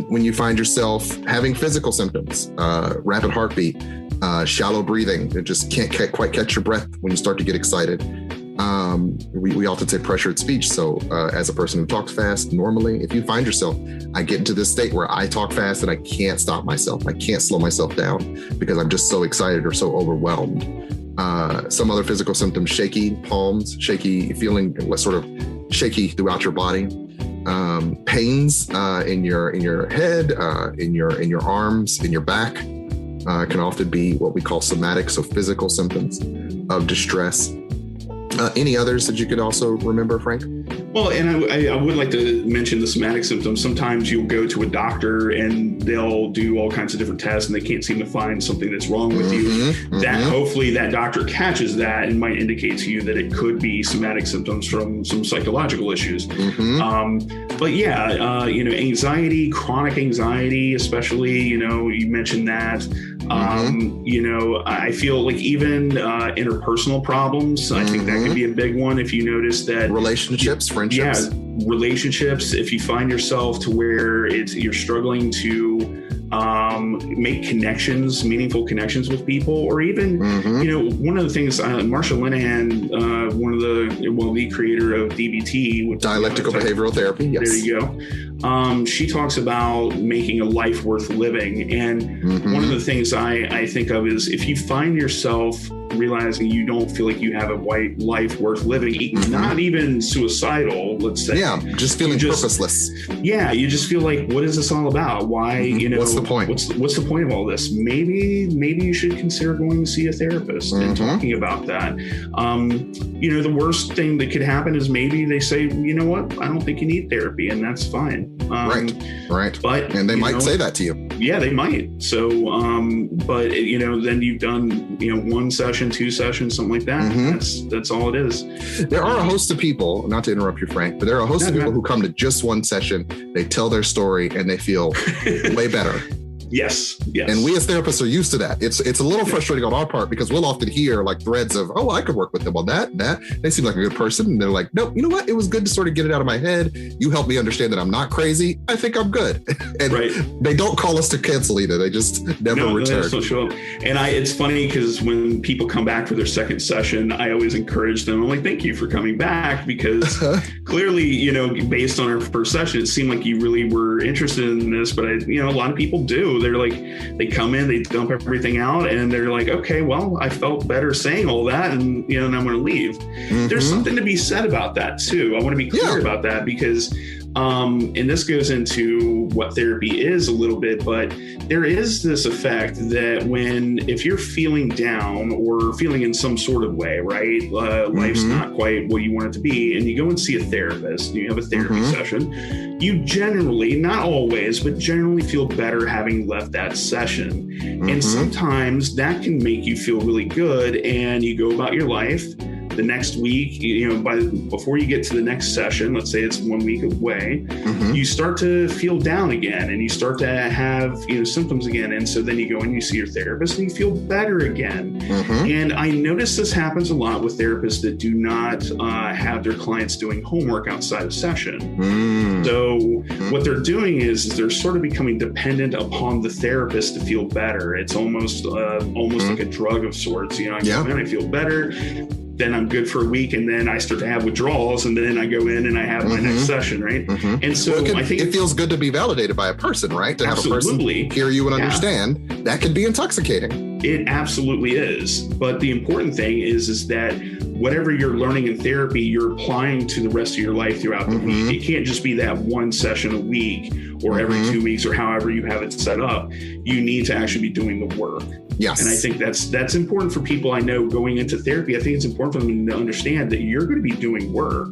S1: When you find yourself having physical symptoms, rapid heartbeat, shallow breathing, it just can't quite catch your breath when you start to get excited. We often say pressured speech. So as a person who talks fast, normally, if you find yourself, I get into this state where I talk fast and I can't stop myself. I can't slow myself down because I'm just so excited or so overwhelmed. Some other physical symptoms, shaky palms, shaky feeling, sort of shaky throughout your body. Pains in your head, in your arms, in your back, can often be what we call somatic, so physical symptoms of distress. Any others that you could also remember, Frank?
S2: Well, and I would like to mention the somatic symptoms. Sometimes you'll go to a doctor and they'll do all kinds of different tests and they can't seem to find something that's wrong with you. Hopefully that doctor catches that and might indicate to you that it could be somatic symptoms from some psychological issues. Anxiety, chronic anxiety, especially, you mentioned that. I feel like even interpersonal problems, I think that could be a big one. If you notice that
S1: relationships, friendships.
S2: Yeah, relationships. If you find yourself to where you're struggling to make connections, meaningful connections with people, or even, one of the things, Marsha Linehan, the creator of DBT,
S1: dialectical behavioral therapy. Yes.
S2: There you go. She talks about making a life worth living. And one of the things I think of is if you find yourself realizing you don't feel like you have a life worth living, not even suicidal, let's say.
S1: Yeah, just feeling purposeless.
S2: Yeah, you just feel like, what is this all about? Why,
S1: what's the point?
S2: What's the point of all this? Maybe you should consider going to see a therapist and talking about that. The worst thing that could happen is maybe they say, you know what, I don't think you need therapy, and that's fine.
S1: Right.
S2: But
S1: they might say that to you.
S2: Yeah, they might. So, then you've done, 1 session, 2 sessions, something like that. That's all it is.
S1: There are a host of people, not to interrupt you, Frank, but there are a host of people who come to just 1 session. They tell their story and they feel way better.
S2: Yes.
S1: And we as therapists are used to that. It's a little frustrating on our part because we'll often hear like threads of, oh, I could work with them on that. They seem like a good person. And they're like, nope, you know what? It was good to sort of get it out of my head. You helped me understand that I'm not crazy. I think I'm good. And they don't call us to cancel either. They just never return.
S2: No, show up. And it's funny because when people come back for their second session, I always encourage them. I'm like, thank you for coming back, because clearly, you know, based on our first session, it seemed like you really were interested in this. But a lot of people do. They're like, they come in, they dump everything out, and they're like, okay, well, I felt better saying all that, and and I'm going to leave. There's something to be said about that too. I want to be clear about that because, and this goes into what therapy is a little bit, but there is this effect that if you're feeling down or feeling in some sort of way, right? Life's not quite what you want it to be, and you go and see a therapist, and you have a therapy session, you generally, not always, but generally feel better having left that session. And sometimes that can make you feel really good, and you go about your life. The next week, before you get to the next session, let's say it's 1 week away, you start to feel down again, and you start to have symptoms again. And so then you go and you see your therapist, and you feel better again. And I notice this happens a lot with therapists that do not have their clients doing homework outside of session. So what they're doing is they're sort of becoming dependent upon the therapist to feel better. It's almost like a drug of sorts. I go in, I feel better. Then I'm good for a week, and then I start to have withdrawals, and then I go in and I have my next session, right? And so I think
S1: it feels good to be validated by a person, right? To have a person hear you and understand. That can be intoxicating.
S2: It absolutely is. But the important thing is that whatever you're learning in therapy, you're applying to the rest of your life throughout the week. It can't just be that one session a week or every 2 weeks or however you have it set up. You need to actually be doing the work.
S1: Yes.
S2: And I think that's important for people I know going into therapy. I think it's important for them to understand that you're going to be doing work.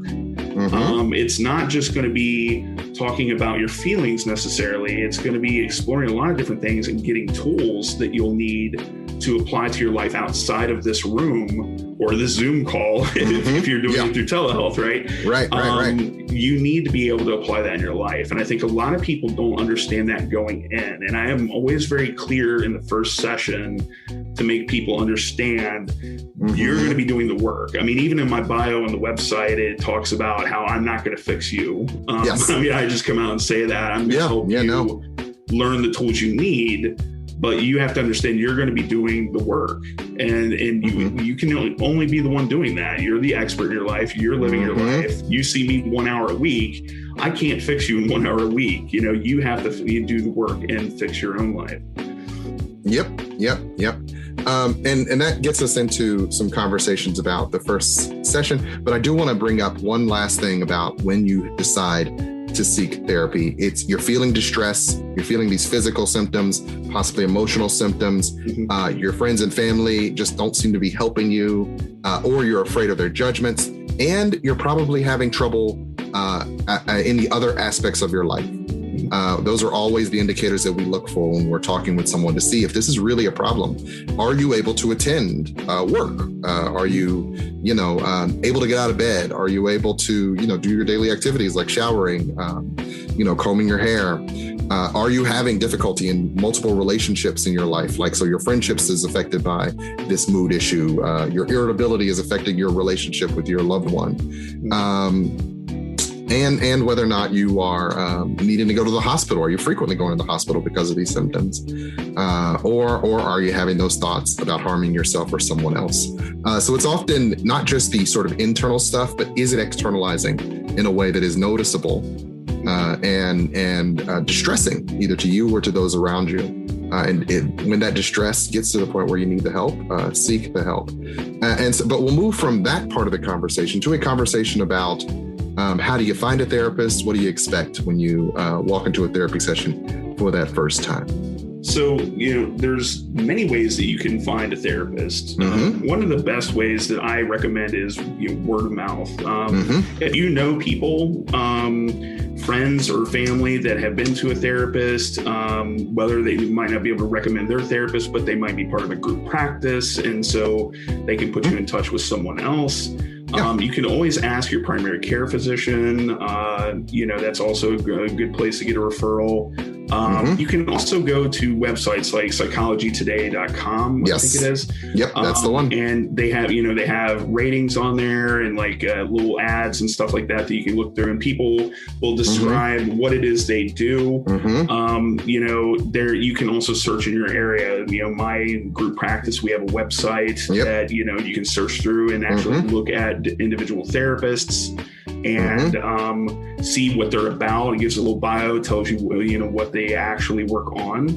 S2: It's not just going to be talking about your feelings necessarily. It's going to be exploring a lot of different things and getting tools that you'll need to apply to your life outside of this room or this Zoom call if you're doing it through telehealth, right? Right. You need to be able to apply that in your life. And I think a lot of people don't understand that going in. And I am always very clear in the first session to make people understand you're going to be doing the work. I mean, even in my bio on the website, it talks about how I'm not going to fix you. I mean, I just come out and say that I'm going to help you learn the tools you need. But you have to understand you're going to be doing the work, and you can only be the one doing that. You're the expert in your life. You're living your life. You see me 1 hour a week. I can't fix you in 1 hour a week. You have to do the work and fix your own life.
S1: Yep. And that gets us into some conversations about the first session. But I do want to bring up one last thing about when you decide to seek therapy. You're feeling distress, you're feeling these physical symptoms, possibly emotional symptoms. Your friends and family just don't seem to be helping you, or you're afraid of their judgments, and you're probably having trouble in the other aspects of your life. Those are always the indicators that we look for when we're talking with someone to see if this is really a problem. Are you able to attend work? Are you, able to get out of bed? Are you able to, do your daily activities like showering, combing your hair? Are you having difficulty in multiple relationships in your life? So your friendships is affected by this mood issue. Your irritability is affecting your relationship with your loved one. And whether or not you are needing to go to the hospital. Are you frequently going to the hospital because of these symptoms? Or are you having those thoughts about harming yourself or someone else? So it's often not just the sort of internal stuff, but is it externalizing in a way that is noticeable and distressing either to you or to those around you? When that distress gets to the point where you need the help, seek the help. But we'll move from that part of the conversation to a conversation about how do you find a therapist? What do you expect when you walk into a therapy session for that first time?
S2: So, there's many ways that you can find a therapist. One of the best ways that I recommend is word of mouth. If you know people, friends or family that have been to a therapist, whether they might not be able to recommend their therapist, but they might be part of a group practice. And so they can put you in touch with someone else. You can always ask your primary care physician. That's also a good place to get a referral. You can also go to websites like psychologytoday.com.
S1: Yes.
S2: I think it is.
S1: Yep, that's the one.
S2: And they have ratings on there and like little ads and stuff like that you can look through, and people will describe what it is they do. There you can also search in your area. My group practice, we have a website that you can search through and actually look at individual therapists and see what they're about. It gives a little bio, tells you what they actually work on.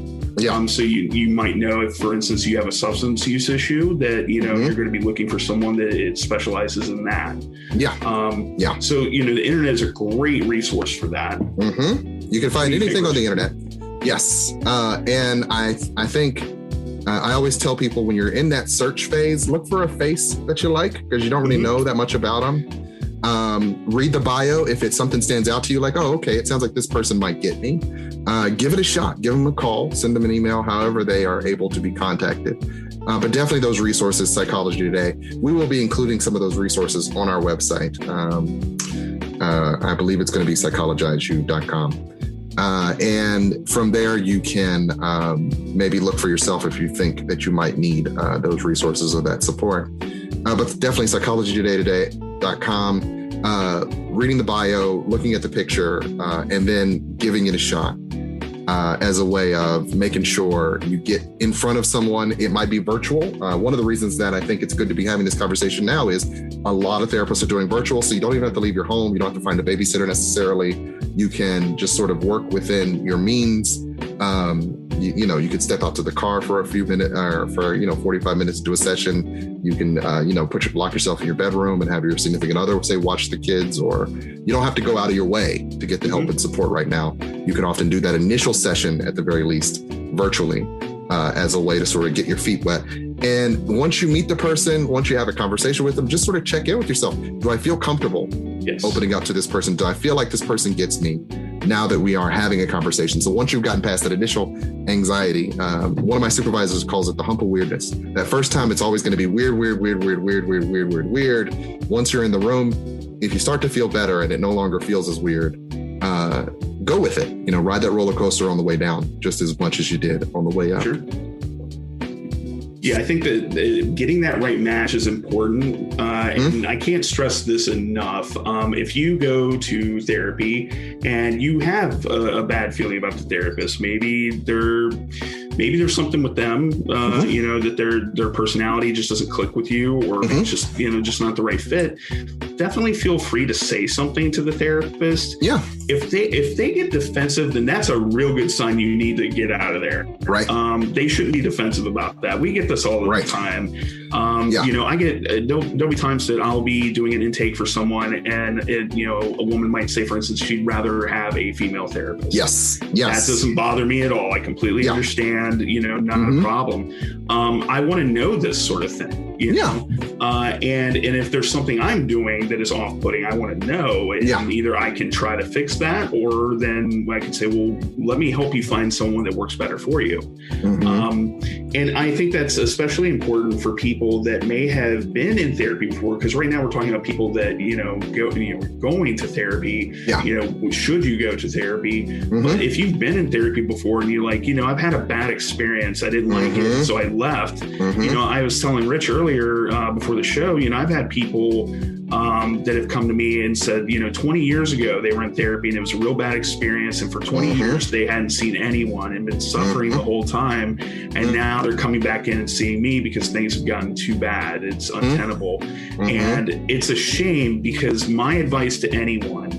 S2: So you might know if, for instance, you have a substance use issue, that you're going to be looking for someone that it specializes in that. So the internet is a great resource for that.
S1: You can find anything on the internet. Yes. And I think I always tell people, when you're in that search phase, look for a face that you like, because you don't really know that much about them. Read the bio. If it's something stands out to you, like, oh, okay, it sounds like this person might get me. Give it a shot. Give them a call. Send them an email, however they are able to be contacted. But definitely those resources, Psychology Today. We will be including some of those resources on our website. I believe it's going to be psychologize.com. And from there, you can maybe look for yourself if you think that you might need those resources or that support. But definitely psychologytoday.com, reading the bio, looking at the picture, and then giving it a shot as a way of making sure you get in front of someone. It might be virtual. One of the reasons that I think it's good to be having this conversation now is a lot of therapists are doing virtual, so you don't even have to leave your home. You don't have to find a babysitter necessarily. You can just sort of work within your means. You could step out to the car for a few minutes, or for 45 minutes to do a session. You can lock yourself in your bedroom and have your significant other, say, watch the kids, or you don't have to go out of your way to get the help and support right now. You can often do that initial session at the very least virtually, as a way to sort of get your feet wet. And once you meet the person, once you have a conversation with them, just sort of check in with yourself. Do I feel comfortable opening up to this person? Do I feel like this person gets me now that we are having a conversation? So once you've gotten past that initial anxiety, one of my supervisors calls it the hump of weirdness. That first time, it's always going to be weird. Once you're in the room, if you start to feel better and it no longer feels as weird, go with it. Ride that roller coaster on the way down just as much as you did on the way up.
S2: Sure. Yeah, I think that getting that right match is important. And I can't stress this enough. If you go to therapy and you have a bad feeling about the therapist, maybe there's something with them, that their personality just doesn't click with you, or it's just not the right fit. Definitely feel free to say something to the therapist. Yeah. If they get defensive, then that's a real good sign you need to get out of there. Right. They shouldn't be defensive about that. We get this all the time. I get there'll be times that I'll be doing an intake for someone, and a woman might say, for instance, she'd rather have a female therapist. Yes. That doesn't bother me at all. I completely understand. Not a problem. I want to know this sort of thing. And if there's something I'm doing that is off-putting, I want to know. And either I can try to fix that, or then I can say, well, let me help you find someone that works better for you. And I think that's especially important for people that may have been in therapy before, because right now we're talking about people that, going to therapy, should you go to therapy? But if you've been in therapy before and you're like, I've had a bad experience, I didn't like it, so I left. I was telling Rich earlier before the show, I've had people that have come to me and said, 20 years ago they were in therapy and it was a real bad experience, and for 20 years they hadn't seen anyone and been suffering the whole time, and now they're coming back in and seeing me because things have gotten too bad. It's untenable. And it's a shame, because my advice to anyone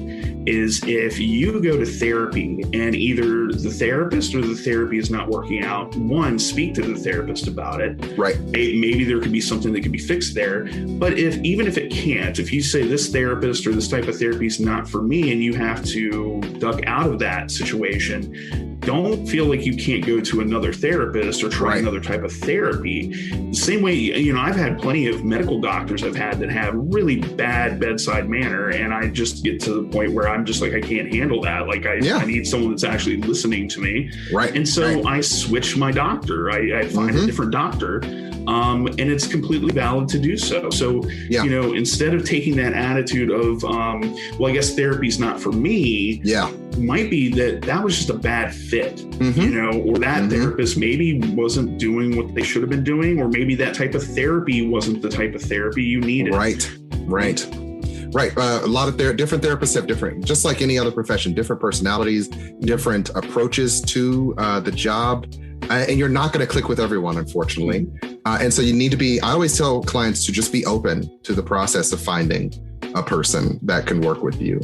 S2: is, if you go to therapy and either the therapist or the therapy is not working out, one, speak to the therapist about it. Right. Maybe there could be something that could be fixed there. But even if it can't, if you say this therapist or this type of therapy is not for me, and you have to duck out of that situation, don't feel like you can't go to another therapist or try another type of therapy. The same way, I've had plenty of medical doctors I've had that have really bad bedside manner, and I just get to the point where I'm just like, I can't handle that. Like I need someone that's actually listening to me.
S1: Right.
S2: And so I switched my doctor. I find a different doctor. And it's completely valid to do so. So, instead of taking that attitude of, well, I guess therapy's not for me. Yeah. Might be that was just a bad fit, or that therapist maybe wasn't doing what they should have been doing, or maybe that type of therapy wasn't the type of therapy you needed. Right.
S1: A lot of different therapists have different, just like any other profession, different personalities, different approaches to the job. And you're not going to click with everyone, unfortunately. And so you need to be, I always tell clients to just be open to the process of finding a person that can work with you.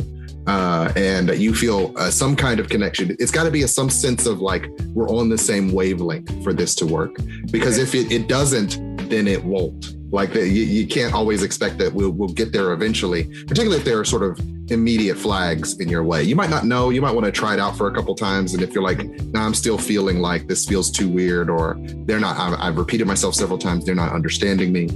S1: And that you feel some kind of connection. It's got to be some sense of like, we're on the same wavelength for this to work. Because if it doesn't, then it won't. Like you can't always expect that we'll get there eventually, particularly if there are sort of immediate flags in your way. You might not know, you might want to try it out for a couple times. And if you're like, nah, I'm still feeling like this feels too weird, or they're not, I've repeated myself several times, they're not understanding me.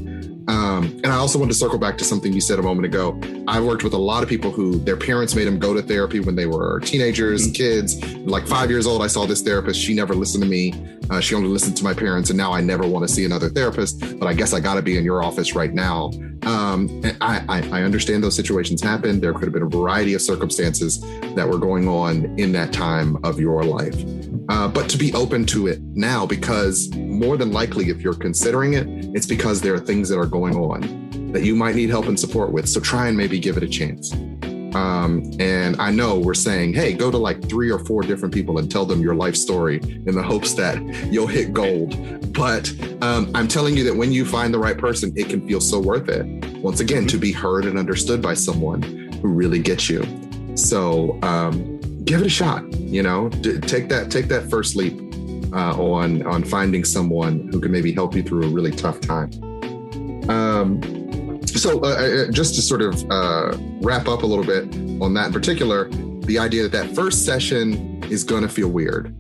S1: And I also want to circle back to something you said a moment ago. I've worked with a lot of people who their parents made them go to therapy when they were teenagers, kids, like 5 years old. I saw this therapist. She never listened to me. She only listened to my parents. And now I never want to see another therapist, but I guess I got to be in your office right now. And I understand those situations happen. There could have been a variety of circumstances that were going on in that time of your life. But to be open to it now, because more than likely, if you're considering it, it's because there are things that are going on that you might need help and support with. So try and maybe give it a chance. And I know we're saying, hey, go to like 3 or 4 different people and tell them your life story in the hopes that you'll hit gold. But I'm telling you that when you find the right person, it can feel so worth it. Once again, to be heard and understood by someone who really gets you. So give it a shot, take that first leap on finding someone who can maybe help you through a really tough time. So just to sort of wrap up a little bit on that in particular, the idea that first session is going to feel weird,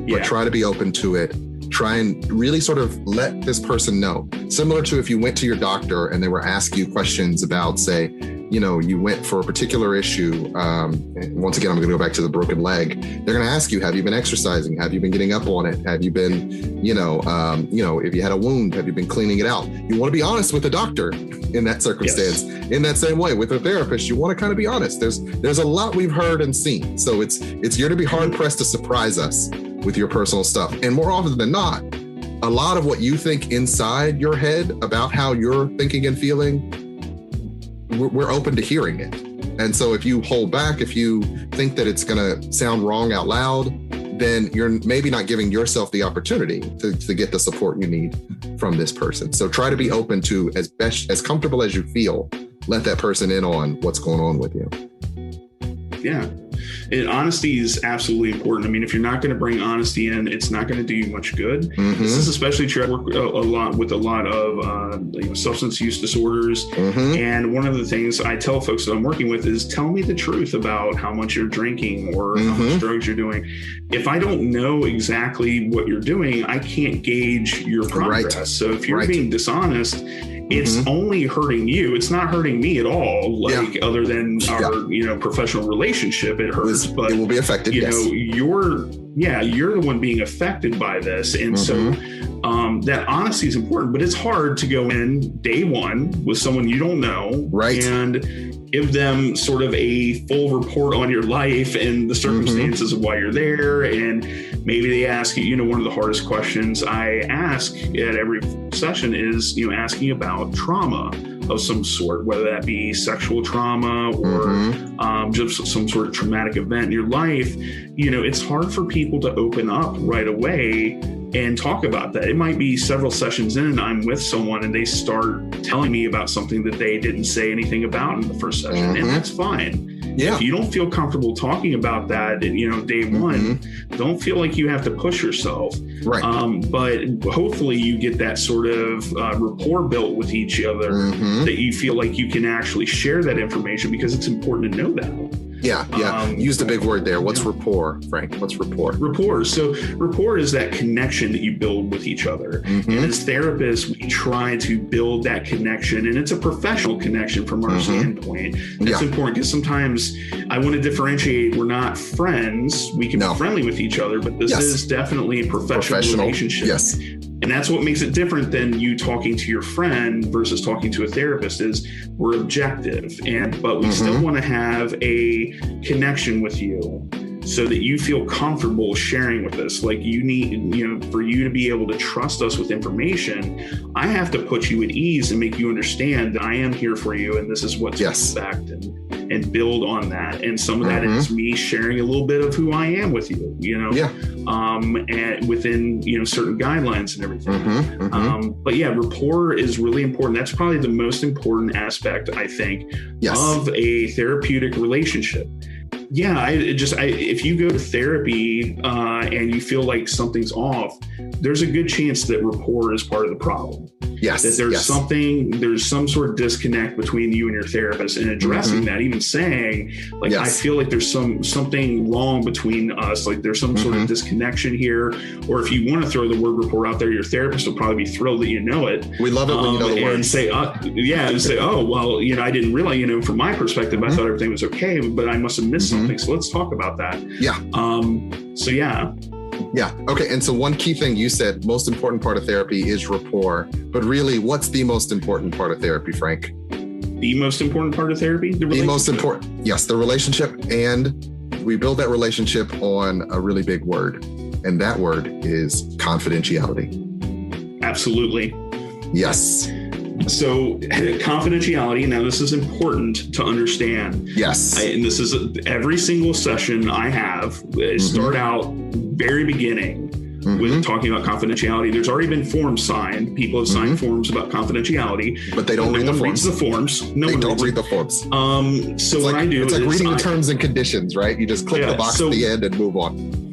S1: but try to be open to it. Try and really sort of let this person know. Similar to if you went to your doctor and they were asking you questions about, say, you went for a particular issue. And once again, I'm going to go back to the broken leg. They're going to ask you, have you been exercising? Have you been getting up on it? Have you been, if you had a wound, have you been cleaning it out? You want to be honest with the doctor in that circumstance. Yes. In that same way, with a therapist, you want to kind of be honest. There's a lot we've heard and seen. So it's you're to be hard pressed to surprise us with your personal stuff. And more often than not, a lot of what you think inside your head about how you're thinking and feeling, we're open to hearing it. And so if you hold back, if you think that it's going to sound wrong out loud, then you're maybe not giving yourself the opportunity to get the support you need from this person. So try to be open to as comfortable as you feel. Let that person in on what's going on with you.
S2: Yeah. And honesty is absolutely important. I mean, if you're not going to bring honesty in, it's not going to do you much good. Mm-hmm. This is especially true. I work a lot with a lot of substance use disorders. Mm-hmm. And one of the things I tell folks that I'm working with is tell me the truth about how much you're drinking or how much drugs you're doing. If I don't know exactly what you're doing, I can't gauge your progress. Right. So if you're being dishonest, it's only hurting you. It's not hurting me at all. Other than our, professional relationship, it hurts. But
S1: it will be affected.
S2: You're the one being affected by this, and so that honesty is important. But it's hard to go in day one with someone you don't know, right, and give them sort of a full report on your life and the circumstances of why you're there. And maybe they ask you, one of the hardest questions I ask at every session is, asking about trauma of some sort, whether that be sexual trauma or just some sort of traumatic event in your life. It's hard for people to open up right away and talk about that. It might be several sessions in and I'm with someone and they start telling me about something that they didn't say anything about in the first session. And that's fine. Yeah. If you don't feel comfortable talking about that, day one, don't feel like you have to push yourself. Right. But hopefully you get that sort of rapport built with each other that you feel like you can actually share that information because it's important to know that.
S1: Yeah. Use the big word there. What's rapport, Frank? What's rapport?
S2: Rapport. So rapport is that connection that you build with each other. And as therapists, we try to build that connection, and it's a professional connection from our standpoint. It's important because sometimes I want to differentiate. We're not friends. We can be friendly with each other, but this is definitely a professional relationship.
S1: Yes.
S2: And that's what makes it different than you talking to your friend versus talking to a therapist. Is we're objective, but we still want to have a connection with you so that you feel comfortable sharing with us. Like you need, for you to be able to trust us with information, I have to put you at ease and make you understand that I am here for you and this is what to expect, and build on that. And some of that is me sharing a little bit of who I am with you, and within, certain guidelines and everything. But yeah, rapport is really important. That's probably the most important aspect, I think, of a therapeutic relationship. Yeah, if you go to therapy and you feel like something's off, there's a good chance that rapport is part of the problem.
S1: Yes.
S2: That there's some sort of disconnect between you and your therapist, and addressing that, even saying like, I feel like there's something wrong between us. Like there's some sort of disconnection here. Or if you want to throw the word rapport out there, your therapist will probably be thrilled that you know it.
S1: We love it when you know the word.
S2: And say, oh, well, I didn't realize, from my perspective, I thought everything was okay, but I must have missed something. So let's talk about that.
S1: Yeah. Yeah. Okay. And so one key thing you said, most important part of therapy is rapport. But really, what's the most important part of therapy, Frank?
S2: The most important part of therapy? The most important.
S1: Yes, the relationship. And we build that relationship on a really big word. And that word is confidentiality.
S2: Absolutely.
S1: Yes.
S2: So confidentiality, now this is important to understand.
S1: Yes.
S2: And this is every single session I have, start out very beginning with talking about confidentiality. There's already been forms signed. People have signed forms about confidentiality.
S1: But they don't read the forms.
S2: They don't read the forms.
S1: So
S2: what I do
S1: is... It's like reading the terms and conditions, right? You just click the box at the end and move on.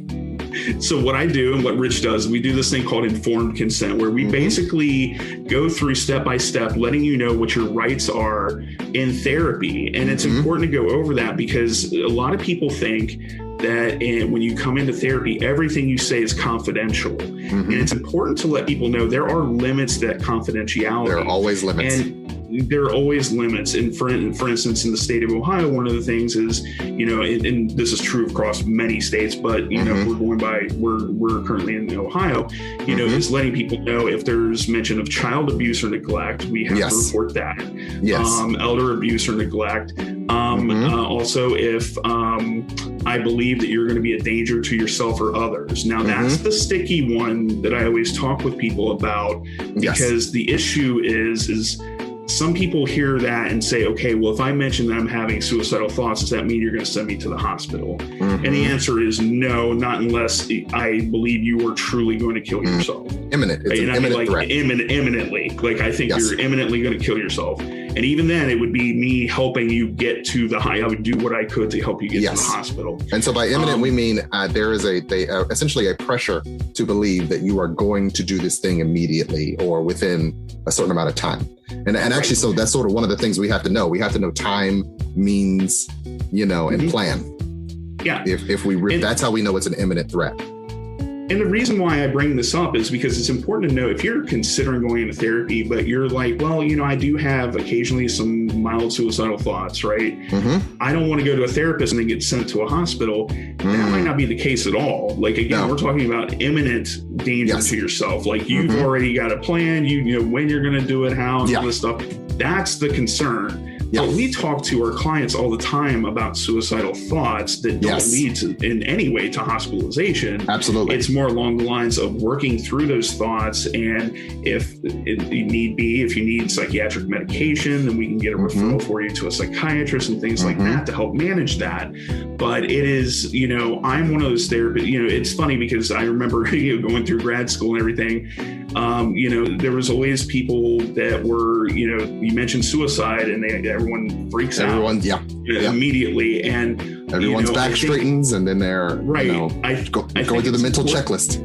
S2: So what I do and what Ritch does, we do this thing called informed consent, where we basically go through step by step, letting you know what your rights are in therapy. And it's important to go over that because a lot of people think that when you come into therapy, everything you say is confidential. And it's important to let people know there are limits to that confidentiality.
S1: There are always limits.
S2: And there are always limits. And for instance, in the state of Ohio, one of the things is, and this is true across many states, but, we're currently in Ohio, is letting people know if there's mention of child abuse or neglect, we have to report that.
S1: Yes.
S2: Elder abuse or neglect. Also, if I believe that you're going to be a danger to yourself or others. Now, that's the sticky one that I always talk with people about, because the issue is some people hear that and say, okay, well, if I mention that I'm having suicidal thoughts, does that mean you're going to send me to the hospital? And the answer is no, not unless I believe you are truly going to kill yourself.
S1: Imminent. It's an imminent threat.
S2: Imminently. Like, I think you're imminently going to kill yourself. And even then, it would be me helping you get to the I would do what I could to help you get to the hospital.
S1: And so by imminent, we mean there is essentially a pressure to believe that you are going to do this thing immediately or within a certain amount of time. And actually, so that's sort of one of the things we have to know. We have to know time, means, and plan.
S2: Yeah.
S1: That's how we know it's an imminent threat.
S2: And the reason why I bring this up is because it's important to know if you're considering going into therapy, but you're like, well, I do have occasionally some mild suicidal thoughts, right? I don't want to go to a therapist and then get sent to a hospital. That might not be the case at all. Like, again, we're talking about imminent danger to yourself. Like, you've already got a plan, you know when you're going to do it, how, and all this stuff. That's the concern. But we talk to our clients all the time about suicidal thoughts that don't lead to, in any way, to hospitalization.
S1: Absolutely.
S2: It's more along the lines of working through those thoughts. And if you need psychiatric medication, then we can get a referral for you to a psychiatrist and things like that to help manage that. But it is, I'm one of those therapists, it's funny because I remember, going through grad school and everything, there was always people that were, you mentioned suicide and everyone freaks out immediately. And
S1: everyone's back straightens and then they're going through the mental checklist.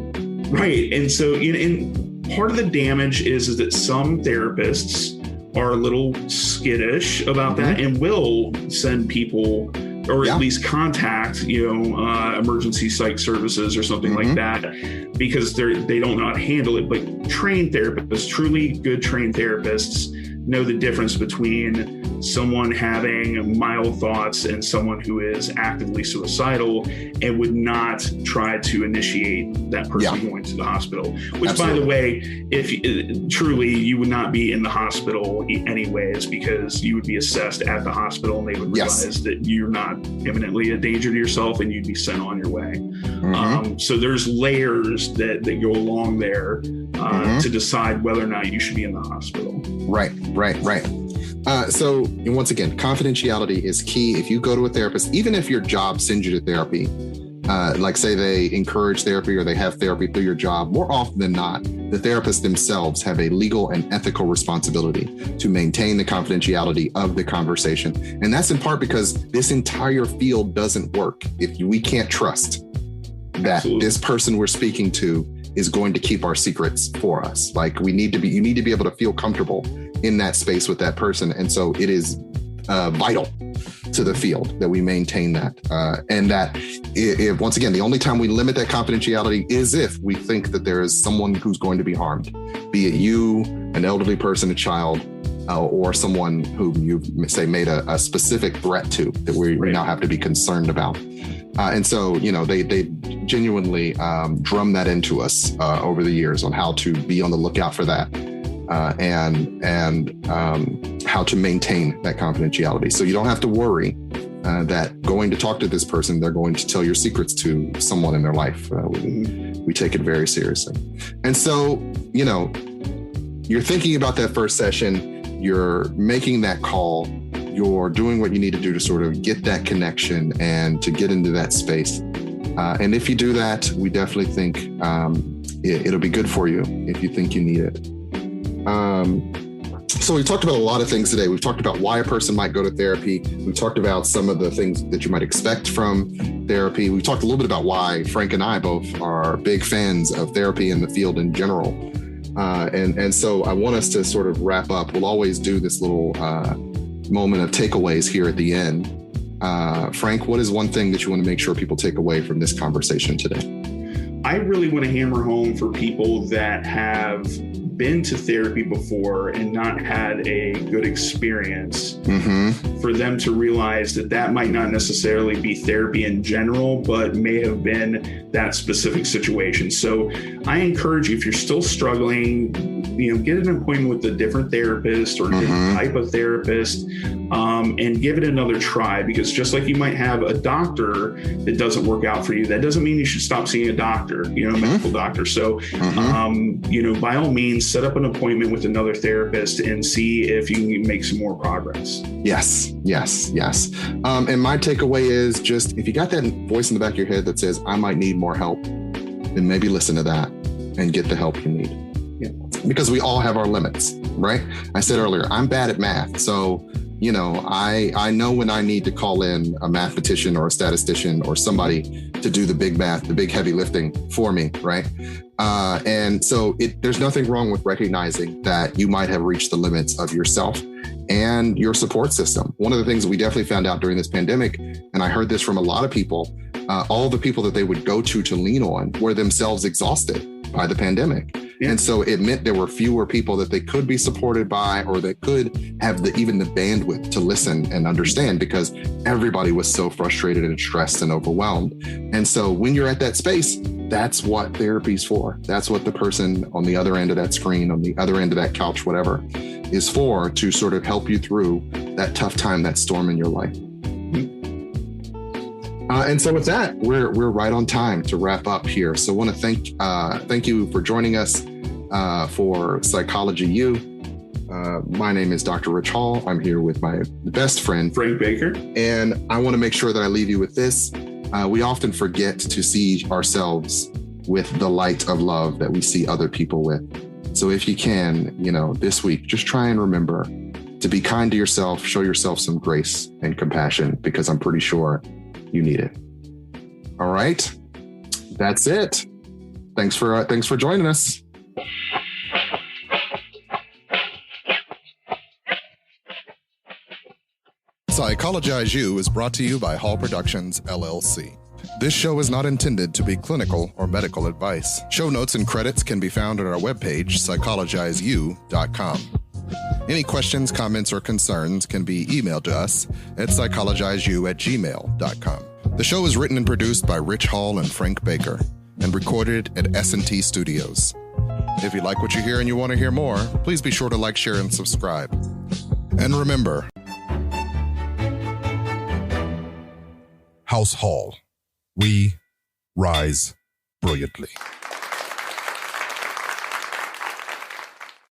S2: Right. And so, and part of the damage is that some therapists are a little skittish about that and will send people or at least contact, emergency psych services or something like that, because they don't know how to handle it. But trained therapists, truly good trained therapists, know the difference between someone having mild thoughts and someone who is actively suicidal and would not try to initiate that person going to the hospital. Which, by the way, if truly you would not be in the hospital anyways, because you would be assessed at the hospital and they would realize that you're not imminently a danger to yourself and you'd be sent on your way. So there's layers that go along there to decide whether or not you should be in the hospital.
S1: Right. So once again, confidentiality is key. If you go to a therapist, even if your job sends you to therapy, like say they encourage therapy or they have therapy through your job, more often than not, the therapists themselves have a legal and ethical responsibility to maintain the confidentiality of the conversation. And that's in part because this entire field doesn't work if we can't trust that this person we're speaking to is going to keep our secrets for us. Like you need to be able to feel comfortable in that space with that person. And so it is vital to the field that we maintain that. And that if, once again, the only time we limit that confidentiality is if we think that there is someone who's going to be harmed, be it you, an elderly person, a child, or someone who you say made a specific threat to that we now have to be concerned about. And so, they genuinely drum that into us over the years on how to be on the lookout for that and how to maintain that confidentiality. So you don't have to worry that going to talk to this person, they're going to tell your secrets to someone in their life. We take it very seriously. And so, you're thinking about that first session, you're making that call, you're doing what you need to do to sort of get that connection and to get into that space. And if you do that, we definitely think it'll be good for you if you think you need it. So we've talked about a lot of things today. We've talked about why a person might go to therapy. We've talked about some of the things that you might expect from therapy. We've talked a little bit about why Frank and I both are big fans of therapy and the field in general. And so I want us to sort of wrap up. We'll always do this little moment of takeaways here at the end. Frank, what is one thing that you want to make sure people take away from this conversation today?
S2: I really want to hammer home for people that have been to therapy before and not had a good experience, for them to realize that might not necessarily be therapy in general, but may have been that specific situation. So I encourage you, if you're still struggling, get an appointment with a different therapist or a different type of therapist, and give it another try, because just like you might have a doctor that doesn't work out for you, that doesn't mean you should stop seeing a doctor, a medical doctor. So, by all means, set up an appointment with another therapist and see if you can make some more progress.
S1: Yes. And my takeaway is just, if you got that voice in the back of your head that says, I might need more help, then maybe listen to that and get the help you need. Yeah. Because we all have our limits, right? I said earlier, I'm bad at math. So, I know when I need to call in a mathematician or a statistician or somebody to do the big math, the big heavy lifting for me, right? And so there's nothing wrong with recognizing that you might have reached the limits of yourself and your support system. One of the things we definitely found out during this pandemic, and I heard this from a lot of people, all the people that they would go to lean on were themselves exhausted by the pandemic. Yeah. And so it meant there were fewer people that they could be supported by, or that could have even the bandwidth to listen and understand, because everybody was so frustrated and stressed and overwhelmed. And so when you're at that space, that's what therapy's for. That's what the person on the other end of that screen, on the other end of that couch, whatever, is for, to sort of help you through that tough time, that storm in your life. And so with that, we're right on time to wrap up here. So I want to thank you for joining us for Psychology U. My name is Dr. Ritch Hall. I'm here with my best friend,
S2: Frank Baker.
S1: And I want to make sure that I leave you with this. We often forget to see ourselves with the light of love that we see other people with. So if you can, this week, just try and remember to be kind to yourself, show yourself some grace and compassion, because I'm pretty sure you need it. All right. That's it. Thanks for joining us. Psychologize U is brought to you by Hall Productions, LLC. This show is not intended to be clinical or medical advice. Show notes and credits can be found at our webpage, psychologizeu.com. Any questions, comments, or concerns can be emailed to us at psychologizeu@gmail.com. The show is written and produced by Ritch Hall and Frank Baker and recorded at S&T Studios. If you like what you hear and you want to hear more, please be sure to like, share, and subscribe. And remember, House Hall, we rise brilliantly.